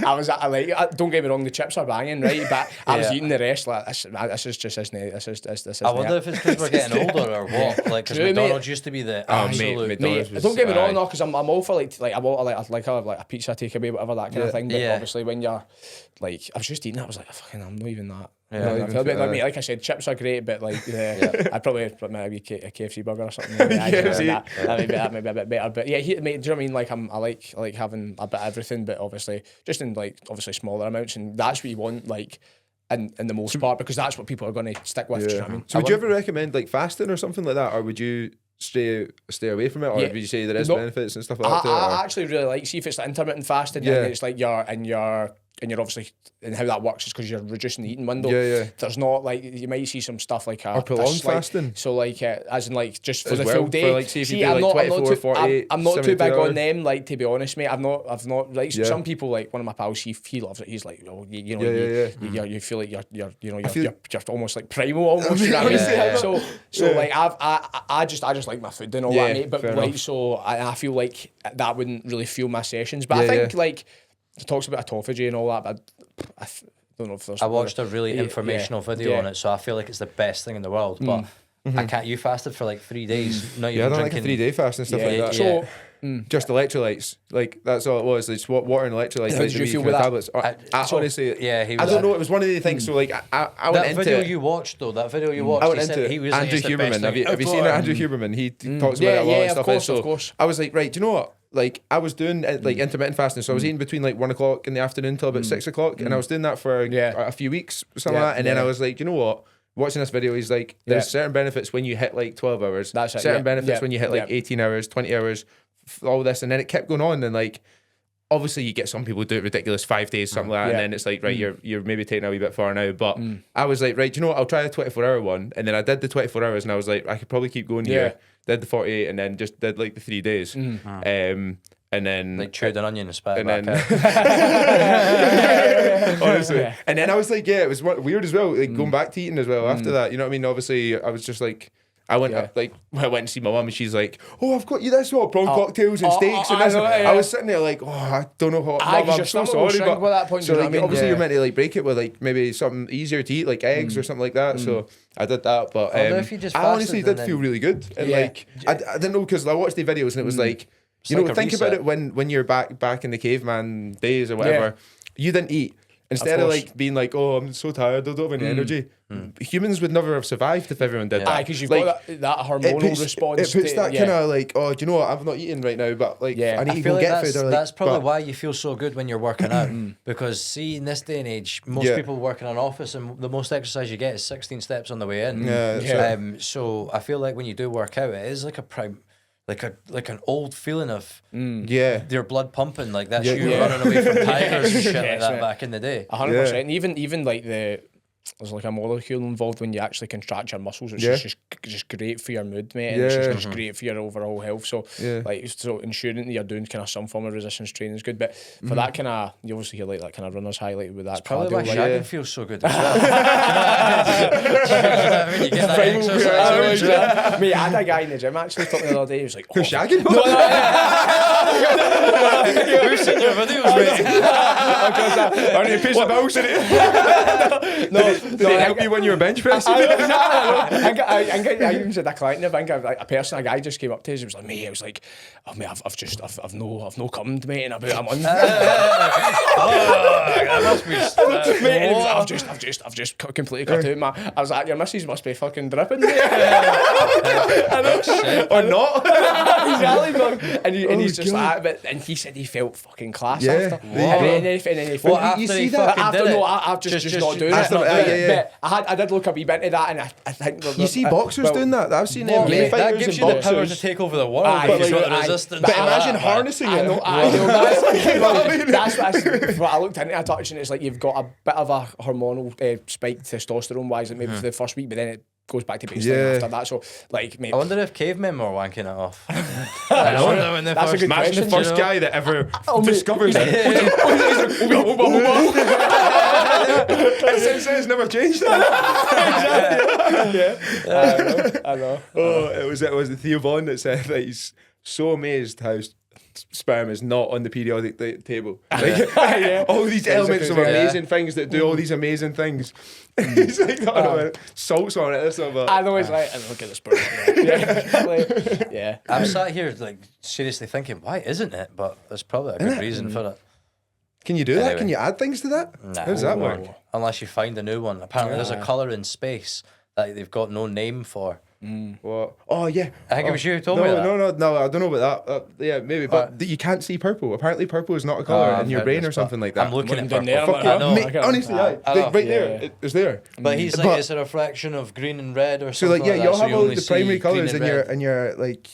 honestly, don't get me wrong, the chips are banging, right? But I was eating the rest. Like this is just this. I wonder if it's because we're getting older or what. Like, because McDonald's used to be the absolute. Mate, don't get me wrong, though, because I'm all for like a pizza takeaway, whatever that kind of thing. But obviously when you're like, I was just eating that, I was like, I'm not even that. Like I said, chips are great, but like I'd probably maybe a KFC burger or something. That may be a bit better. But yeah, mate, do you know what I mean? Like I like having a bit of everything, but obviously smaller amounts, and that's what you want, like in the most part, because that's what people are going to stick with. Do you know what I mean? So would you ever recommend like fasting or something like that, or would you stay away from it, or would you say there is benefits and stuff like that? I actually really like, see if it's like intermittent fasting, and it's like you're obviously, and how that works is because you're reducing the eating window. There's not like, you might see some stuff like or prolonged fasting. So like as in like just for as the full day. For like, see if you do like 24, 48, I'm not too big on them. Like, to be honest, mate, I've not like some people, like one of my pals, he loves it. He's like, you feel like you're almost like primal almost. You know what I mean? So like I just like my food and all that, mate. But like, so I feel like that wouldn't really fuel my sessions. But I think like. It talks about autophagy and all that, but I don't know if there's... I watched a really informational video on it, so I feel like it's the best thing in the world, but I can't... You fasted for like 3 days, not even I don't drinking... like a 3-day fast and stuff like that. So, just electrolytes. Like, that's all it was. It's water and electrolytes. How did you feel with that? Tablets. I honestly... I don't know, it was one of the things, so like, I went into... That video you watched, though, I went into he was Andrew Huberman. Have you seen Andrew Huberman? He talks about it a lot and stuff. Of course. I was like, right, do you know what? Like, I was doing like intermittent fasting, so I was eating between like 1 o'clock in the afternoon till about 6 o'clock, and I was doing that for a few weeks, something like that. And then I was like, you know what? Watching this video, he's like, there's certain benefits when you hit like 12 hours, certain benefits when you hit like 18 hours, 20 hours, all this, and then it kept going on. And like, obviously, you get some people do it ridiculous 5 days, something like that, and then it's like, right, you're maybe taking a wee bit far now. But I was like, right, do you know what? I'll try the 24-hour one, and then I did the 24 hours, and I was like, I could probably keep going here. Did the 48, and then just did like the 3 days. And then like chewed an onion and spat it back out. Honestly. And then I was like, it was weird as well, like going back to eating as well after that. You know what I mean? Obviously, I was just like, I went to see my mum, and she's like, "Oh, I've got you this prawn cocktails and steaks and this." I was sitting there like, "Oh, I don't know what." Mum, I'm so sorry, but that point, so like, obviously you're meant to like break it with like maybe something easier to eat, like eggs or something like that. So I did that, but I honestly did feel really good, and like I didn't know, because I watched the videos and it was like. You know, think about it when you're back in the caveman days or whatever, you didn't eat. Instead of like being like, oh, I'm so tired, I don't have any energy. Humans would never have survived if everyone did that. Because you've got that hormonal response. It puts that kind of like, oh, do you know what? I'm not eating right now, but like, I need to go get food. That's probably why you feel so good when you're working out. Because see, in this day and age, most people work in an office, and the most exercise you get is 16 steps on the way in. So I feel like when you do work out, it is like like an old feeling of your blood pumping, like that's you running away from tigers and shit like that back in the day. 100%. Even like there's like a molecule involved when you actually contract your muscles. It's just great for your mood, mate. And it's just great for your overall health. So so ensuring that you're doing kind of some form of resistance training is good. But for that kind of, you obviously hear like that kind of runner's highlight with that. It's probably why shagging feels so good as well. I mean, you get that exercise. Mate, I had a guy in the gym actually talking the other day. He was like, shagging? We've seen your videos, mate. Aren't you pays the bills? Did it help you when you were bench pressing? I even said a client, I think a person, a guy just came up to us. He was like, mate, I was like, oh mate, I've no cummed, mate, in about a month. That must be. Mate, and I've just completely cut out, man. I was like, your missus must be fucking dripping, mate. Or not? Exactly, man. And he's just like, but and he said he felt fucking class after. And then he felt, you see that? After no, I've just not doing it. But I did look a wee bit into that, and I think you see boxers doing that. I've seen MMA fighters. That gives you the power to take over the world. But imagine harnessing it. I know that's what I looked into. I touched, and it's like you've got a bit of a hormonal spike testosterone wise, like maybe for the first week, but then it goes back to baseline after that. So, like, maybe. I wonder if cavemen were wanking it off. I know. That's a good imagine question. the first guy that ever discovers it. It's never changed. I know. Oh, it was the Theo Bond that said that he's so amazed how sperm is not on the periodic table. Like, all these elements of amazing things that do all these amazing things. He's like, salts on it. I know, it's like, I don't get the sperm. Yeah. I'm sat here like seriously thinking, why isn't it? But there's probably a good reason for it. Can you do that? Can you add things to that? Nah, how does that work? Unless you find a new one. Apparently there's a colour in space that they've got no name for. What? Oh yeah, I think it was you who told me that. No, I don't know about that. Yeah, maybe, but you can't see purple. Apparently, purple is not a colour in your brain or something like that. I'm looking at purple. Honestly, right there, it's there. But he's like, it's a reflection of green and red or something. So like, like you'll that, have so all the primary colours in your like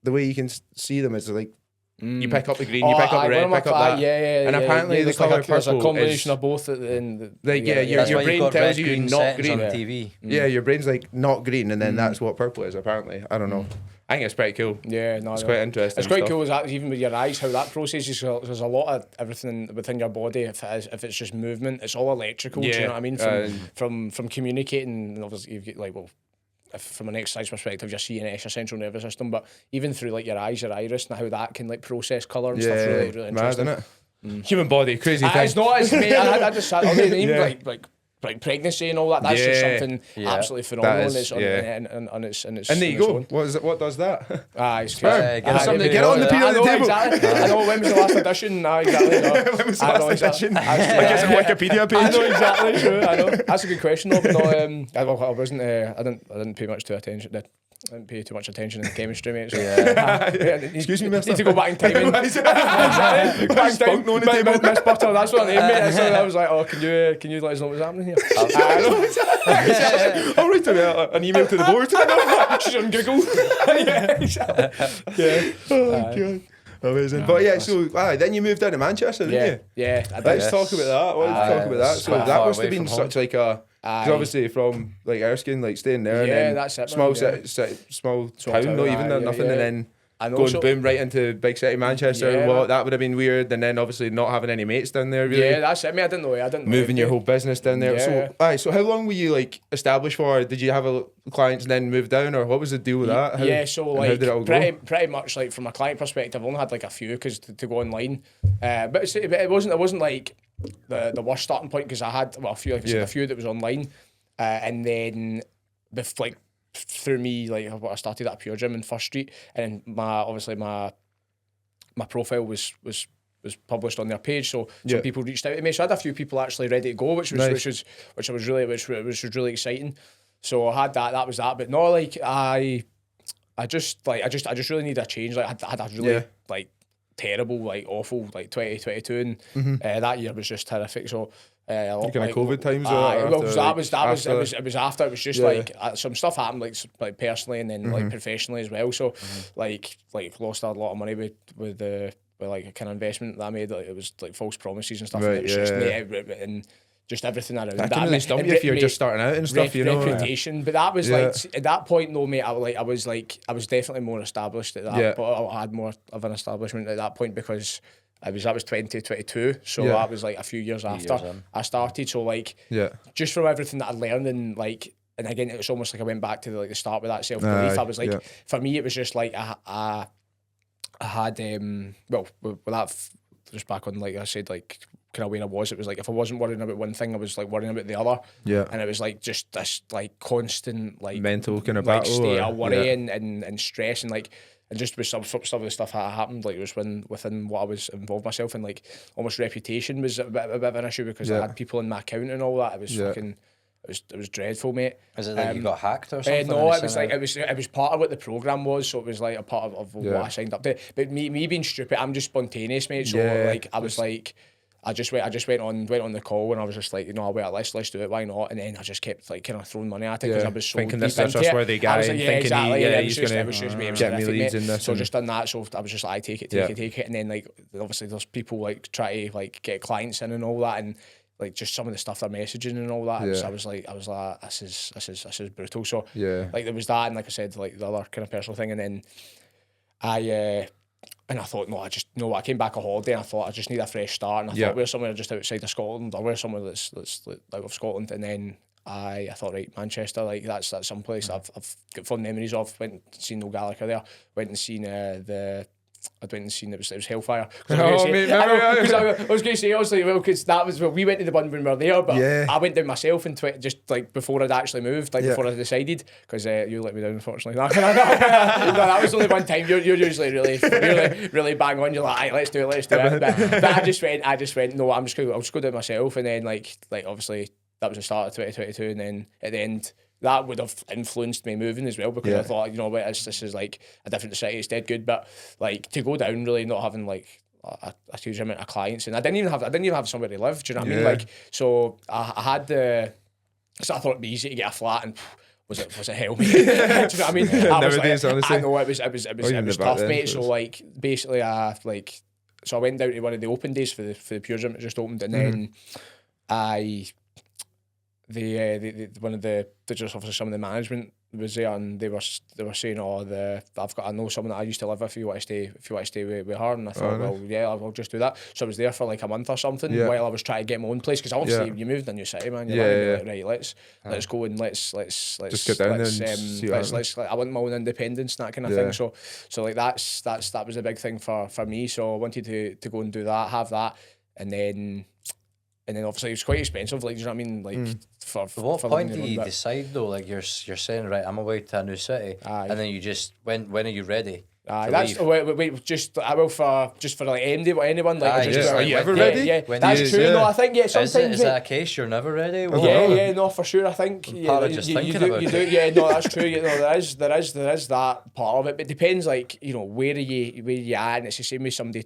the way you can see them is like. You pick up the green, you pick up the red, pick up that. And apparently the colour purple there's a combination of both. Your brain tells you not green. On TV. Yeah, your brain's like not green, and then that's what purple is. Apparently, I don't know. I think it's pretty cool. Yeah, no, it's quite interesting. It's quite cool, even with your eyes, how that process is. There's a lot of everything within your body. If it's just movement, it's all electrical. Do you know what I mean? From communicating, and obviously you've got from an exercise perspective, you're seeing your central nervous system, but even through like your eyes, your iris, and how that can like process colour and stuff, really interesting. Mad, isn't it? Human body, crazy thing. It's not. Mate, I just sat on it, even like pregnancy and all that. That's just something absolutely phenomenal. And there you go. What does that? It's sperm. Get on the periodic table. Exactly. I know. When was the last edition? Exactly. When was the last edition? Like it's a Wikipedia page. I know exactly. True. I know. That's a good question, though. But no, I wasn't. I didn't pay much attention. I didn't pay too much attention in chemistry, mate. So excuse me, mister. Need to go back in time. Miss Butter, that's what I named it. So I was like, oh, can you let us know what's happening here? I'll write an email to the board. She's on Google. Oh god. Amazing. But yeah, so then you moved down to Manchester, didn't you? Yeah. Let's talk about that. So that must have been such like a. Because obviously from like Erskine, like staying there, and then that's it, small town, not even nothing, and then going boom right into big city Manchester. That would have been weird, and then obviously not having any mates down there. Really. Yeah, that's it. I didn't know. Moving your whole business down there. So how long were you like established for? Did you have clients and then move down, or what was the deal with that? How did it all go? Pretty much like from a client perspective, I've only had like a few because to go online, but it wasn't like the worst starting point because I had a few that was online, and then through me I started at Pure Gym in First Street, and my profile was published on their page, so some people reached out to me. So I had a few people actually ready to go, which was really exciting. So I had that was that, but no, like I just really need a change. Like I had a really terrible, awful 2022, and that year was just horrific. So kind of COVID times. It was after. It was just some stuff happened like personally and then professionally as well. So like lost a lot of money with like a kind of investment that I made. Like, it was like false promises and stuff. Right, and it was and just everything around that. Can really stump you if you're just starting out and stuff, reputation. But that was at that point, though, mate. I was definitely more established at that. But I had more of an establishment at that point because that was 2022. So that was like a few years after I started. So just from everything that I learned and again, it was almost like I went back to the start with that self belief. I was for me, it was just like I had with that just back on I said kind of where I was. It was like if I wasn't worrying about one thing, I was like worrying about the other. Yeah. And it was like just this like constant like mental kind of like battle, state of worry and stress and like. And just with some of the stuff that happened, like it was within what I was involved myself in, like almost reputation was a bit of an issue because I had people in my account and all that. It was fucking, it was dreadful, mate. Is it like you got hacked or something? No, it was like it was part of what the program was, so it was like a part of what I signed up to. But me being stupid, I'm just spontaneous, mate. So like I was like. I just went on the call and I was just like, wait, let's do it, why not? And then I just kept like kind of throwing money at it because I was so thinking deep this into is it. trustworthy guy, like, thinking exactly, he's going to get me leads in this. So I just done that. So I was just like, take it, and then like obviously there's people like try to like get clients in and all that, and like just some of the stuff they're messaging and all that. And so I was like, this is brutal. So like there was that, and like I said, like the other kind of personal thing, and then I thought, I came back a holiday and I thought I just need a fresh start. And I thought, where's somewhere just outside of Scotland, or where's somewhere that's out of Scotland? And then I thought, right, Manchester, like that's some place I've got fond memories of. Went and seen Noel Gallagher there. Went and seen it was Hellfire. I was going to say, obviously, well, because that was we went to the one when we were there, but I went down myself and just like before I'd actually moved, like before I decided, because you let me down, unfortunately. No, that was only one time. You're usually really bang on. You're like, aye, let's do it. But I just went. No, I'll just go down myself, and then like obviously that was the start of 2022, and then at the end. That would have influenced me moving as well because I thought, this is like a different city, it's dead good, but like to go down really not having like a huge amount of clients, and I didn't even have somewhere to live. Do you know what I mean? Like, so I had so I thought it'd be easy to get a flat, and was it hell, mate? Do you know what I mean? Nowadays, honestly, I know it was tough, mate. So like basically, so I went down to one of the open days for the Pure Gym that just opened, and then one of the digital officers, some of the management was there, and they were saying, I know someone that I used to live with. If you want to stay with her, and I thought, I'll just do that. So I was there for like a month or something while I was trying to get my own place, because obviously you moved in a new city, man. You're like, right, let's go and let's just get down there and see let's I want my own independence and that kind of thing. So like that was a big thing for me. So I wanted to go and do that, have that, and then obviously it was quite expensive, like, do you know what I mean? Like for what point do you decide though? Like you're saying, right, I'm away to a new city, and then you just when are you ready? That's wait, just I will for like anyone like. Are you ever ready? Yeah, that's true. No, I think sometimes. Is that a case you're never ready? Yeah, no, for sure. I think you do. Yeah, no, that's true. There is that part of it, but it depends. Like where are you at, and it's the same with somebody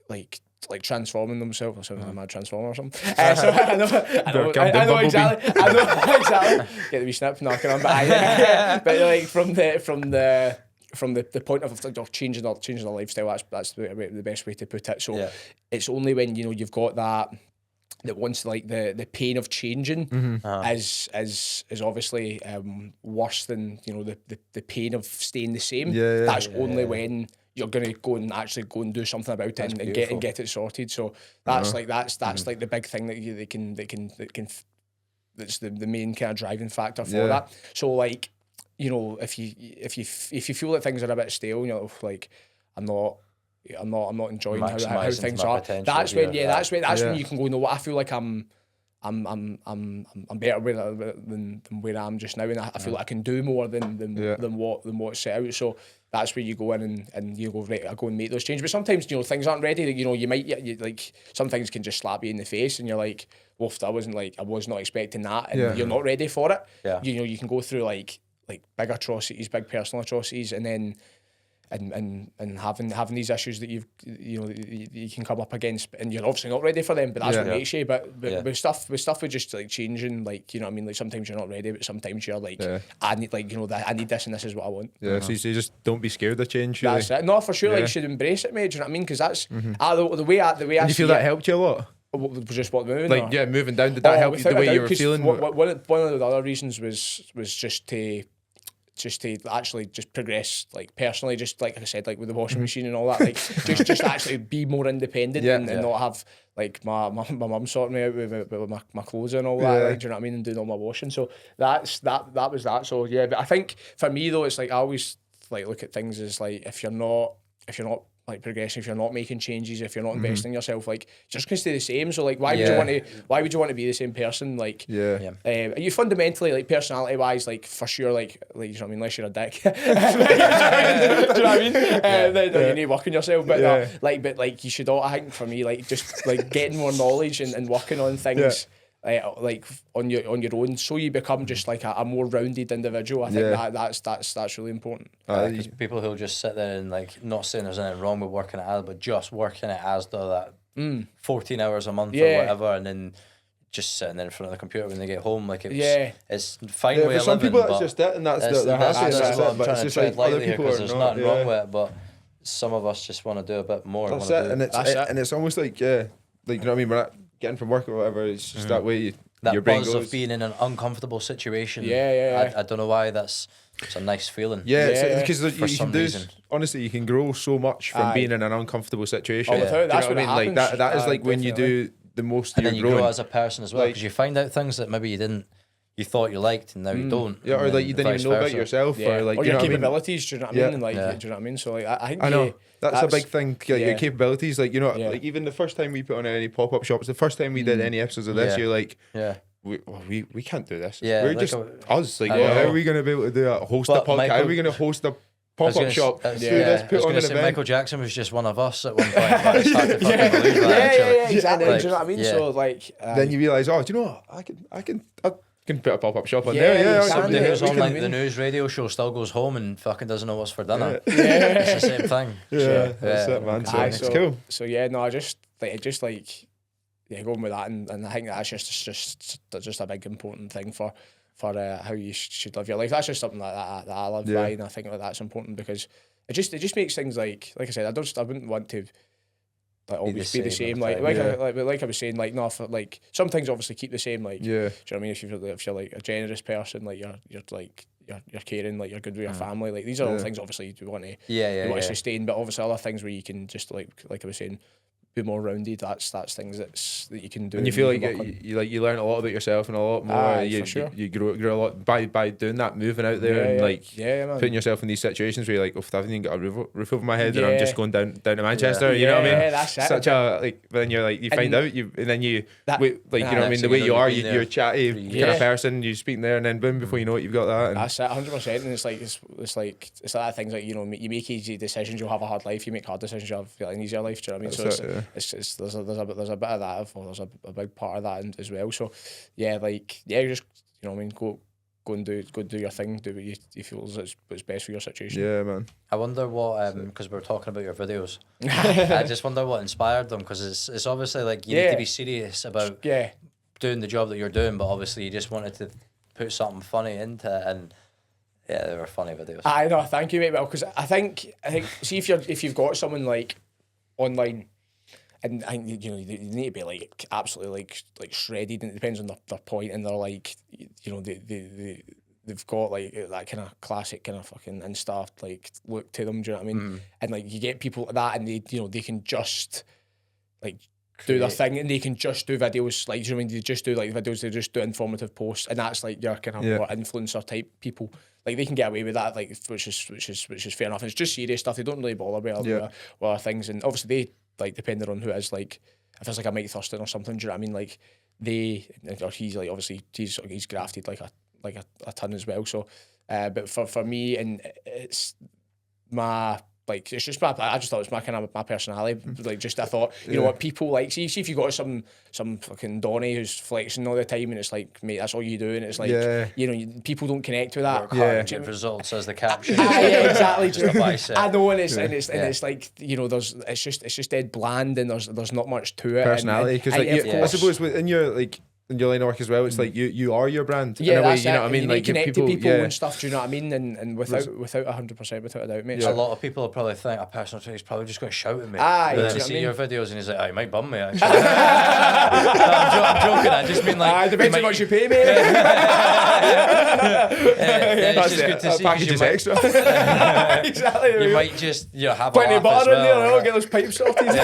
like transforming themselves. I sound like a mad transformer or something. So I know exactly. Get the wee snip knocking on, but like from the point of changing the lifestyle, that's the best way to put it. So it's only when you've got that once like the pain of changing is obviously worse than the pain of staying the same. That's only when you're gonna go and do something about it and get it sorted. So that's that's like the big thing that can that's the main kind of driving factor for that. So like if you feel that things are a bit stale, like I'm not enjoying how things are. That's when you can go, what, I feel like I'm better than where I am just now, and I feel like I can do more than what's set out. So that's where you go in and you go, right, I go and make those changes. But sometimes things aren't ready. You might like some things can just slap you in the face, and you're like, well, I was not expecting that, and you're not ready for it. You can go through like big atrocities, big personal atrocities, and then and having these issues that you can come up against, and you're obviously not ready for them, but that's what makes you. But with stuff with just like changing, like what I mean, like sometimes you're not ready, but sometimes you're like, I need I need this, and this is what I want. So you just don't be scared of change. Really. That's it. No, for sure. Like you should embrace it, mate. Do you know what I mean? Because that's the way I you feel that helped you a lot. Just what moving? Like moving down. Did that help you the way you were feeling? One of the other reasons was just to actually just progress, like personally, just like I said, like with the washing machine and all that, like just actually be more independent and not have like my mum sorting me out with my clothes and all that. Like, do you know what I mean? And doing all my washing. So that was that. So yeah, but I think for me though, it's like I always like look at things as like if you're not like progressing, if you're not making changes, if you're not investing in yourself, like you're just gonna stay the same. So like, why would you want to be the same person? Like, you fundamentally, like, personality wise, like, for sure, like you know what I mean, unless you're a dick. Do you know what I mean? Then you need to work on yourself, but like you should all, I think for me, like, just like getting more knowledge and working on things. Like on your own, so you become just like a more rounded individual. I think that's really important. Because people who'll just sit there and, like, not saying there's anything wrong with working at ASDA, but just working at ASDA that 14 hours a month or whatever, and then just sitting there in front of the computer when they get home, like, it's fine way of living. For some people that's just it, and that's what I'm trying to tread lightly here, because there's nothing wrong with it, but some of us just want to do a bit more. That's it, and it's almost like, like, you know what I mean, we're not getting from work or whatever, it's just that way your brain buzz goes. Of being in an uncomfortable situation. I don't know why, it's a nice feeling. Because you can do, honestly, you can grow so much from being in an uncomfortable situation. That's what I mean? Like that is like when you do the most. And then you grow as a person as well, because you find out things that maybe you thought you liked and now you don't. Yeah, or like you didn't even know about yourself, or like, or you your know capabilities. Do you know what I mean? And like, do you know what I mean? So like, I think I know that's a big thing. Your capabilities, like, you know, like, even the first time we put on any pop-up shops, the first time we did any episodes of this, you're like, we can't do this. We're like just us. Like, how are we going to be able to do a host a podcast? How are we going to host a pop-up shop? Do this, put on an event. Michael Jackson was just one of us at one point. But it's hard to fucking believe that, exactly. Do you know what I mean? So like, then you realise, do you know what? I can put a pop-up shop on there. Somebody who's on like the news radio show still goes home and fucking doesn't know what's for dinner. It's the same thing. That's it, man. So it's cool. So I just going with that, and I think that's just a big important thing for how you should live your life. That's just something like that I live by, and I think like that's important, because it just makes things like I said, I wouldn't want to like always be the same. Like I was saying, like, no, for, like, some things obviously keep the same. Like, do you know what I mean? If you're like a generous person, like you're caring, like you're good with your family. Like, these are all things obviously you want to sustain. But obviously other things where you can just like I was saying, be more rounded. That's things that you can do. And you feel like you learn a lot about yourself and a lot more. You grow a lot by doing that, moving out there and putting yourself in these situations where you're like, if I haven't even got a roof over my head and I'm just going down to Manchester, you know what I mean? That's it. Such a like. But then you're like, you find out you, and then you like, you know what I mean? The way you are, you're a chatty kind of person. You speak there, and then boom, before you know it, you've got that. And that's it, 100%. And it's like that things like, you know, you make easy decisions, you'll have a hard life. You make hard decisions, you'll have an easier life. Do you know what I mean? So it's there's a bit of that, or there's a big part of that as well. So just, you know what I mean, go and do your thing, do what you feel is what's best for your situation. Yeah, man. I wonder what, because we were talking about your videos, I just wonder what inspired them, because it's obviously like you need to be serious about doing the job that you're doing, but obviously you just wanted to put something funny into it, and they were funny videos. I know, thank you, mate. Well, because I think see, if you've got someone like online, and I think, you know, you need to be like absolutely like shredded, and it depends on their point, and they're like, you know, they've got like that kind of classic kind of fucking Insta like look to them. Do you know what I mean? And like you get people like that, and they, you know, they can just like do their thing, and they can just do videos, like, you know what I mean? They just do like videos, they just do informative posts, and that's like your kind of more influencer type people. Like, they can get away with that, like, which is fair enough. It's just serious stuff. They don't really bother with other things, and obviously they, like, depending on who it is, like, if it's like a Mike Thurston or something, do you know what I mean? Like, or he's like, obviously he's grafted like a ton as well. So, but for me, and it's my, like, it's just I just thought it was my kind of my personality. Like, just I thought, you know what, people like, see if you got some fucking Donny who's flexing all the time, and it's like, mate, that's all you do, and it's like, you know, people don't connect with that. Get results as the caption. Exactly. Just a bicep. I know, and it's like, you know, it's just dead bland, and there's not much to it. Personality, because like, I suppose in your like. In your line of work as well, it's like you are your brand. Yeah, in a way, that's you know it. what I mean? You like, connect to people and stuff, do you know what I mean? And without 100%, without a doubt, mate. A lot of people will probably think a personal trainer is probably just going to shout at me. But then they see your videos and he's like, "Oh, you might bum me, actually." I'm joking. I just mean like. Depends how much you pay, mate. It's just good to see. Package is extra. Exactly. You might just have plenty a of laugh butter as in well. there, get those pipes sorted. But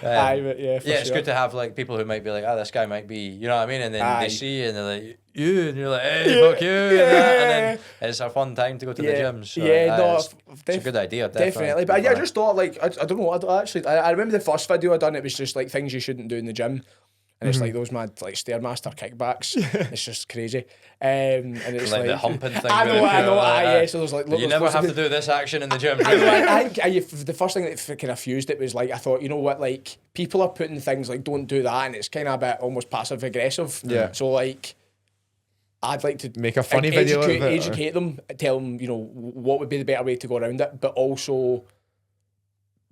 yeah, it's good to have like people who might be like, this guy might be, you know what I mean, and then they see you and they're like, you, and you're like, hey, fuck you, and then it's a fun time to go to the gym. So, it's a good idea, definitely. But I just thought, like, I don't know, I remember the first video I done, it was just like things you shouldn't do in the gym. And it's like those mad like Stairmaster kickbacks. It's just crazy. And it's like the humping thing. I know. So there's like you never have to do this action in the gym. I think the first thing that kind of fused it was like I thought, you know what, like people are putting things like don't do that, and it's kind of a bit almost passive aggressive. Yeah. So like, I'd like to make a funny video of it, educate them, tell them, you know, what would be the better way to go around it, but also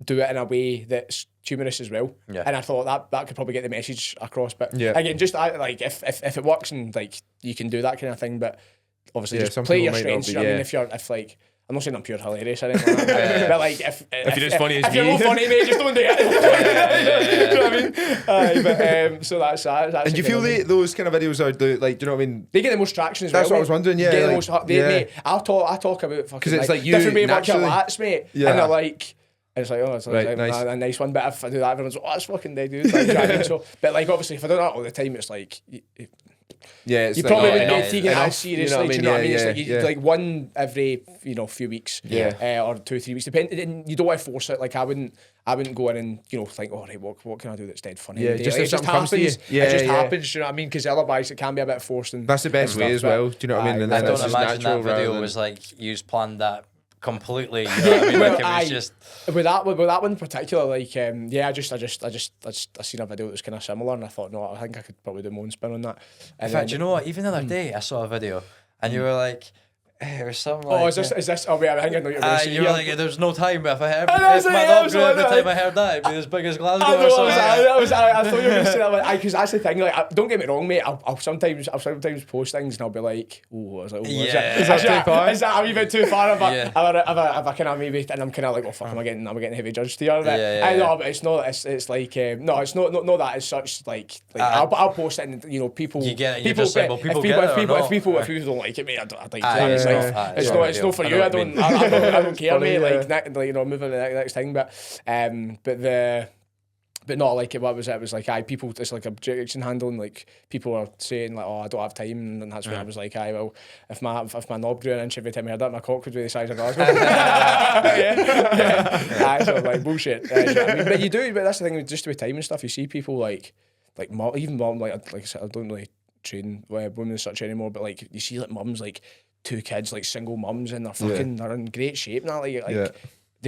do it in a way that's humorous as well. Yeah. And I thought that could probably get the message across. But yeah. again, just like if it works and like you can do that kind of thing, but obviously just some play your people strengths. might You not know be, what I mean, if like I'm not saying I'm pure hilarious or anything like that, but like if you're as funny as if you're me. not funny, mate, just don't do it. You know what I mean? But so that's and do you feel those kind of videos are like, do you know what I mean? They get the most traction as That's well. what I was wondering. Yeah, Get the like, most, mate. I talk about fucking it's like you different way of working naturally- lats, mate. Yeah. And they're like. And it's like, oh, it's like Right, nice. a nice one. But if I do that, everyone's like, oh, that's fucking dead, dude. Like, do you know what I mean? So, but like, obviously, if I do that all the time, it's like, yeah, it's you like, probably oh, wouldn't enough, get taken enough, as seriously. you Do you know what I mean? It's like, yeah. like one every, few weeks, Yeah. or 2-3 weeks, depending. And you don't want to force it. Like, I wouldn't go in and think, oh, right, what can I do that's dead funny? Yeah, today? just Like, if something comes to you. Yeah, it just yeah. happens. Do you know what I mean? Because otherwise, it can be a bit forced. And that's the best way as well. Do you know what I mean? And I then don't it's just imagine natural that video rather was like you planned that completely. You know what I mean? Like it was just with that one in particular. Like, I seen a video that was kind of similar, and I thought, no, I think I could probably do my own spin on that. And in fact, you know what? Even the other day, I saw a video, and you were like, it was something oh, like... is this? Oh, wait, I think I know what you're going to say. You were like, there's no time, but if I heard... I If my dog grew every time I heard that, it'd be as big as Glasgow or something. I thought you were going to say that, because that's the thing, like, don't get me wrong, mate, I'll sometimes post things and I'll be like, oh, is that too far? Is that a wee bit too far? If I kind of maybe, and I'm kind of like, oh, fuck, am I getting heavy judged here? I know, but it's not, it's like, no, it's not that as such, like I'll post it and, you know, people... You get it, you're just like, well, people get it or not. If people don't like it, mate, I don't it's not for you. I don't care, mate. Like, you know, moving to the next thing, but not like it. What was it? It was like, people. It's like objection handling. Like people are saying, like, oh, I don't have time, and that's when I was like, well, if my knob grew an inch every time I heard that, my cock would be the size of Glasgow. So like bullshit. You know what I mean? But you do. But that's the thing. Just with time and stuff, you see people like even mom. Like I said, I don't really train women as such anymore. But like you see like mums like 2 kids, like single mums, and they're in great shape now. They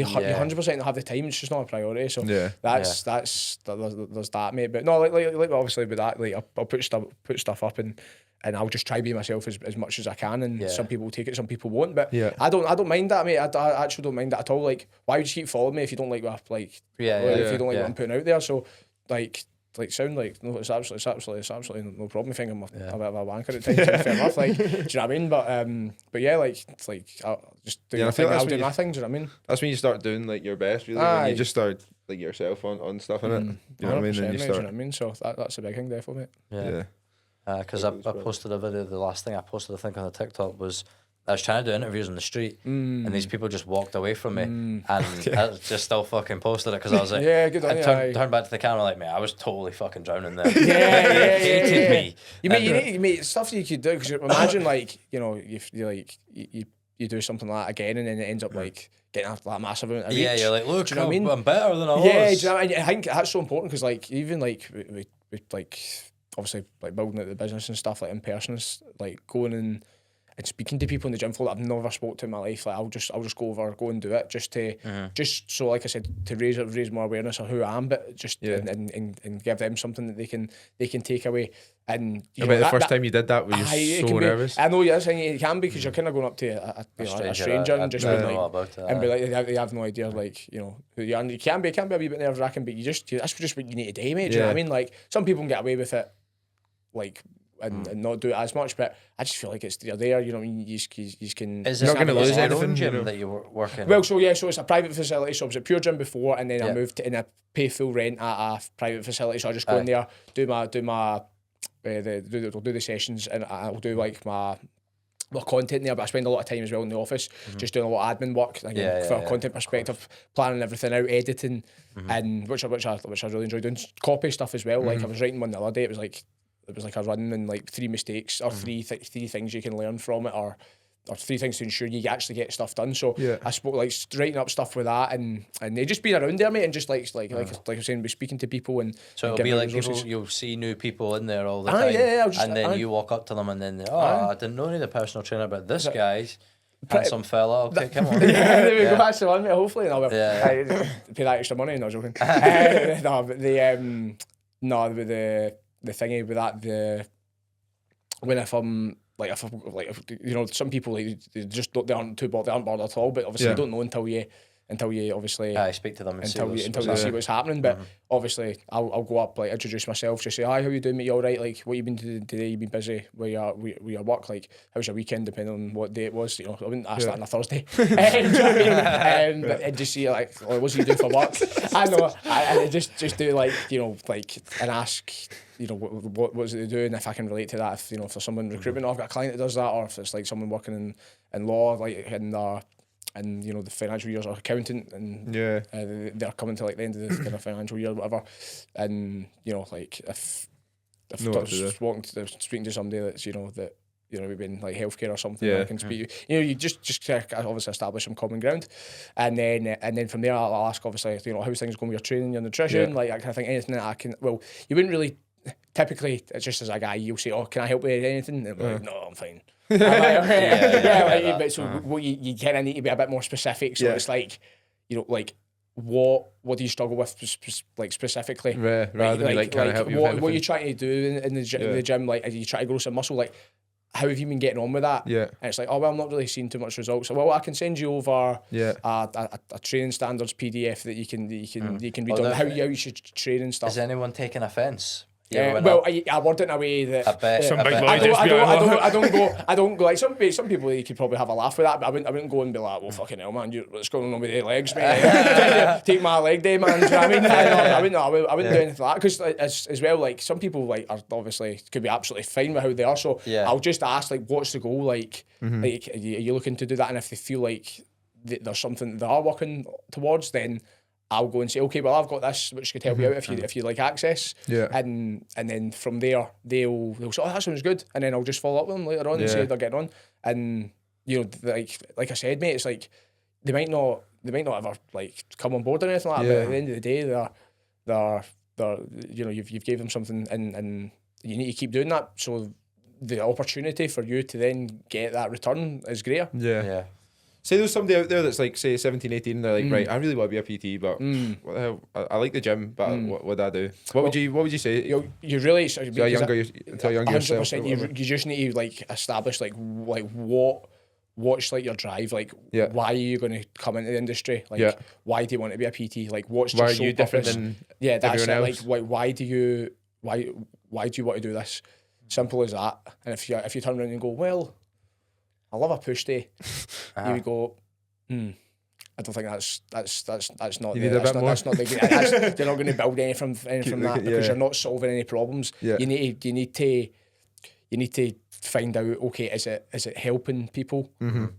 100% have the time. It's just not a priority. So there's that, mate. But no, like obviously with that, like I'll put stuff up and I'll just try to be myself as much as I can. And some people take it, some people won't. But I don't mind that, mate. I actually don't mind that at all. Like, why would you keep following me if you don't like what if you don't like what I'm putting out there? So like sound like no, it's absolutely no problem. I think I'm a bit of a wanker at times. Fair enough, like, do you know what I mean? But yeah, like I'll just do my thing. I'll do my thing. Do you know what I mean? That's when you start doing like your best, really. When you just start like yourself on stuff in it. You know what I mean? Then you start. Do you know what I mean? So that's a big thing, definitely. Yeah. Because I posted a video. The last thing I posted, I think, on the TikTok was I was trying to do interviews on the street, and these people just walked away from me, and I just still fucking posted it because I was like, good on you. Turned back to the camera like, mate, I was totally fucking drowning there. Hated me. You need stuff you could do, because imagine like, you know, if you do something like that again and then it ends up like getting that massive amount of reach. Yeah, you're like, look, do you know what I mean? I'm better than I was. Yeah, do you know what I mean? I think that's so important because like even like we like obviously like building out the business and stuff like in person, like going and speaking to people in the gym floor that I've never spoke to in my life. Like I'll just go and do it just so, like I said, to raise more awareness of who I am, but just and give them something that they can take away. And you know, the first time you did that, were you so nervous? I know you're saying it can be, because you're kind of going up to a stranger and just being like, and be like, they have no idea, like, you know, who you are. And it can be a wee bit nerve wracking, but that's just what you need to do, mate. Do you know what I mean? Like some people can get away with it, like and not do it as much. But I just feel like you're there. You know what I mean? You can. Is this your own gym that you work in? Well, so it's a private facility. So I was at Pure Gym before, and then I moved to, and I pay full rent at a private facility. So I just go in there, do the sessions, and I'll do like my content there, but I spend a lot of time as well in the office, just doing a lot of admin work, for a content perspective, planning everything out, editing, and which I really enjoy doing. Copy stuff as well. Like I was writing one the other day. It was like a run and like 3 mistakes or three things you can learn from it, or 3 things to ensure you actually get stuff done. So I spoke like writing up stuff with that, and they just being around there, mate, and just like I was saying, be speaking to people, and so it'll be like you'll see new people in there all the time, and then you walk up to them, and then I didn't know any of the personal trainer, but this guy's handsome fella. Okay, come on. There we go. That's the one, mate. Hopefully, pay that extra money. No joking. No, but the thingy with that, if you know, some people they aren't bothered at all, but obviously you don't know until you obviously speak to them and until you see what's happening. But obviously I'll go up, like introduce myself, just say, hi, how you doing, mate? You all right? Like, what you been doing today? You been busy with your work? Like, how's your weekend? Depending on what day it was, you know, I wouldn't ask that on a Thursday. Do you know what I mean? And just see like, what's he doing for work? I know, I just do like, you know, like, and ask, you know, what's it they do, and if I can relate to that, if, you know, if there's someone recruitment, I've got a client that does that, or if it's like someone working in law, like and you know, the financial years, or accountant, and they're coming to like the end of the kind of financial year or whatever, and you know, like if speaking to somebody that's, you know, that, you know, we've been like healthcare or something, I can speak. You know, you just obviously establish some common ground, and then from there I'll ask, obviously, you know, how's things going with your training, your nutrition, like that kind of thing. Anything that I can. Well, you wouldn't really. Typically, it's just as a guy, you'll say, "Oh, can I help with anything?" And I'm like, "No, I'm fine." I'm like, but so what you kind of need to be a bit more specific. So it's like, you know, like what do you struggle with like specifically? Rather than like can I help you? What are you trying to do in the gym? Like, are you trying to grow some muscle? Like, how have you been getting on with that? And it's like, oh well, I'm not really seeing too much results. So, well, I can send you over a training standards PDF that you can read on how you should train and stuff. Is anyone taking offence? Well, I word it in a way that I don't go like some people. You could probably have a laugh with that, but I wouldn't go and be like, well, fucking hell, man, what's going on with your legs, mate? Take my leg day, man. Do you know what I mean? I wouldn't do anything like that, because as well, like some people like are obviously could be absolutely fine with how they are. So I'll just ask, like, what's the goal? Like, like, are you looking to do that? And if they feel like there's something they are working towards, then I'll go and say, okay, well, I've got this which could help you out if you like access. And then from there they'll say, oh, that sounds good, and then I'll just follow up with them later on and say they're getting on. And you know, like I said, mate, it's like they might not ever like come on board or anything like that, but at the end of the day they're you know, you've gave them something, and you need to keep doing that, so the opportunity for you to then get that return is greater. Say there's somebody out there that's like, say 17, 18, and they're like, right, I really want to be a PT, but what the hell? I like the gym, but what do I do? What would you say? You really to a younger yourself. 100%. You just need to like establish like what's like your drive, like why are you going to come into the industry, like why do you want to be a PT, like what's your sole different purpose? Than that's everyone it. else? Like why do you want to do this? Simple as that. And if you turn around and go, well, I love a push day, you would go, I don't think that's not you need a bit more. That's not the you're not going to build anything from that, because you're not solving any problems. You need to find out, okay, is it helping people?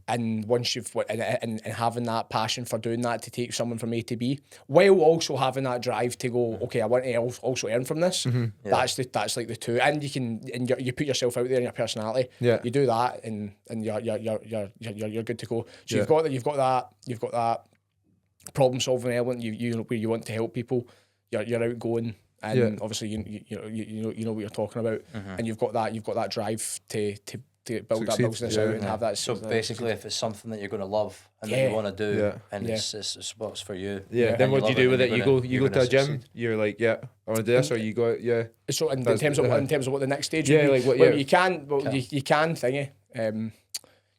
And once you've and having that passion for doing that, to take someone from A to B, while also having that drive to go, okay, I want to also earn from this. That's like the two, and you put yourself out there in your personality. You do that, and you're good to go. So you've got that problem solving element. You where you want to help people. You're outgoing. And obviously you know what you're talking about, and you've got that drive to build that business out and have that. So basically, if it's something that you're going to love and that you want to do, and it's what's for you, then what do you do with it? You go to a gym. You're like, I want to do this, or you go, So in terms of what the next stage would be, like what? You can thingy.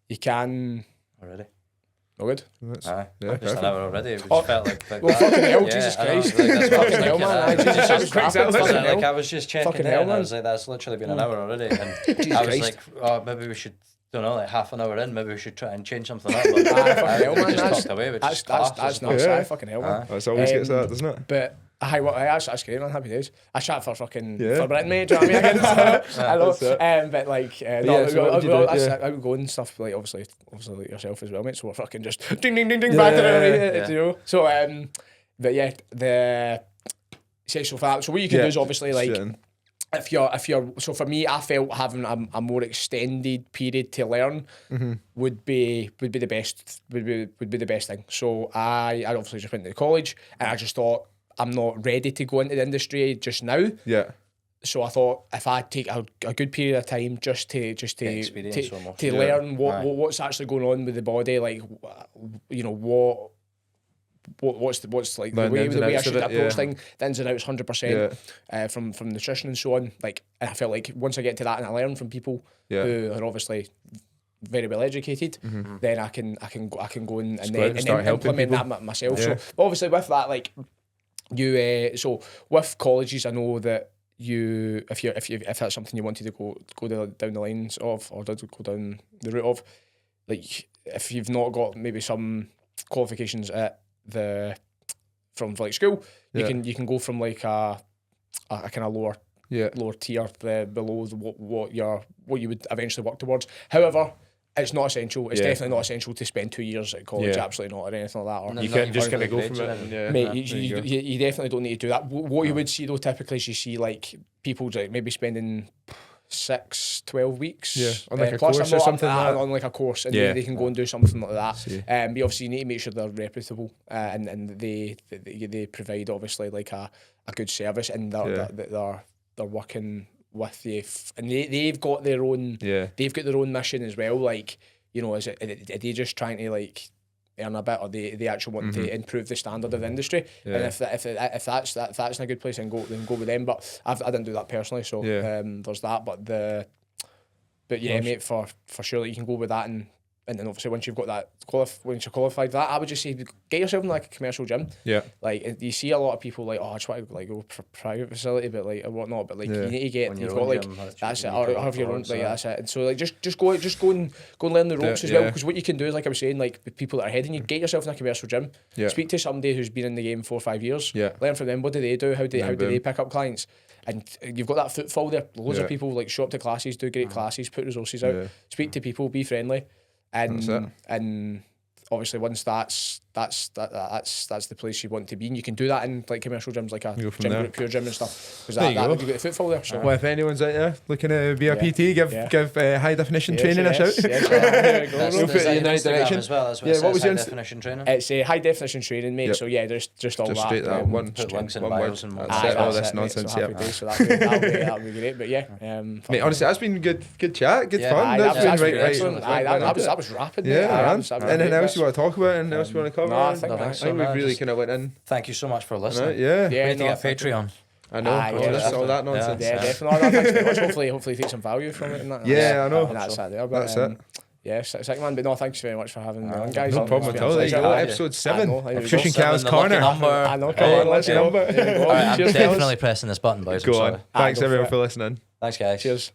You can already. all good. Just an hour already. It felt like well, fucking hell, Jesus Christ. That's fucking hell, man. Like, I was just checking it, and I was like, that's literally been an hour already. And I was like, oh, maybe we should, don't know, like half an hour in, maybe we should try and change something up. But fucking hell, man. Just talked away, that's nuts. Fucking hell, man. That's always gets that, doesn't it? But that's great, man. Happy days. I chat for fucking for Britain, mate. Do you know what I mean? I know. But like, I would go and stuff. Like obviously like yourself as well, mate. So we're fucking just ding ding ding ding back to the you know. So but yeah, so what you can do is obviously like. If you're so for me, I felt having a more extended period to learn would be the best thing. So I obviously just went to college and I just thought I'm not ready to go into the industry just now. Yeah. So I thought if I take a good period of time just to learn what's actually going on with the body, like you know what's like the way I should approach things, the ins and outs 100% from nutrition and so on. Like, and I felt like once I get to that and I learn from people who are obviously very well educated, then I can go and then implement that myself. Yeah. So obviously with that, like you so with colleges, I know that if that's something you wanted to go down the lines of or go down the route of, like if you've not got maybe some qualifications at from like school, you can go from like a kind of lower tier below what you would eventually work towards. However, it's not essential. It's definitely not essential to spend 2 years at college. Absolutely not, or anything like that. Or you can't just kind of go from it. Mate, you definitely don't need to do that. What you would see though typically is you see like people like maybe spending 6-12 weeks on like a course or something on like a course, and they can go and do something like that. But obviously you need to make sure they're reputable, and they provide obviously like a good service, and they're working with you, and they've got their own mission as well. Like, you know, are they just trying to like earn a bit, or they actually want to improve the standard of the industry? And if that's in a good place, then go with them. But I didn't do that personally, so there's that. But yeah, mate, for sure, like, you can go with that, and then obviously once you've got that once you're qualified for that, I would just say get yourself in like a commercial gym. Yeah. Like you see a lot of people like, oh, I just want to like go for a private facility, but like or whatnot. But like you need to get you've got like that's it, or have your own like that's it. And so like just go and learn the ropes as well. Because what you can do is, like I was saying, like with people that are ahead of you, get yourself in a commercial gym. Yeah. Speak to somebody who's been in the game 4 or 5 years. Yeah. Learn from them. What do they do? How do they pick up clients? And you've got that footfall there. Loads of people like show up to classes, do great classes, put resources out, speak to people, be friendly. And obviously once that's the place you want to be, and you can do that in like commercial gyms like a gym group, pure gym and stuff, because that you get the footfall there. So. Well, if anyone's out there looking to be a PT, give high definition training a shout. We'll put it in the right direction as well. What was your definition training? It's a high definition training, mate. So yeah, there's just all that. Straight that one links in bios and all this nonsense. So that'll be great. But yeah, mate, honestly, that's been good chat, good fun. That's been excellent. That was rapid. Yeah, anything else you want to talk about? Anything else you want to cover? No, I think we really kind of went in. Thank you so much for listening. Yeah. We need to get Patreon. I know. All that nonsense. Yeah, definitely. Thanks very much. Hopefully take some value from it. And that. Yeah, I know. And that's that there. But, that's it. Yeah, sick man. But no, thanks very much for having me on, guys. No problem at all. There you go. Episode 7 of Kush and Cal's Corner. I know. Come on, let's go. I'm definitely pressing this button, boys. Go on. Thanks everyone for listening. Thanks, guys. Cheers.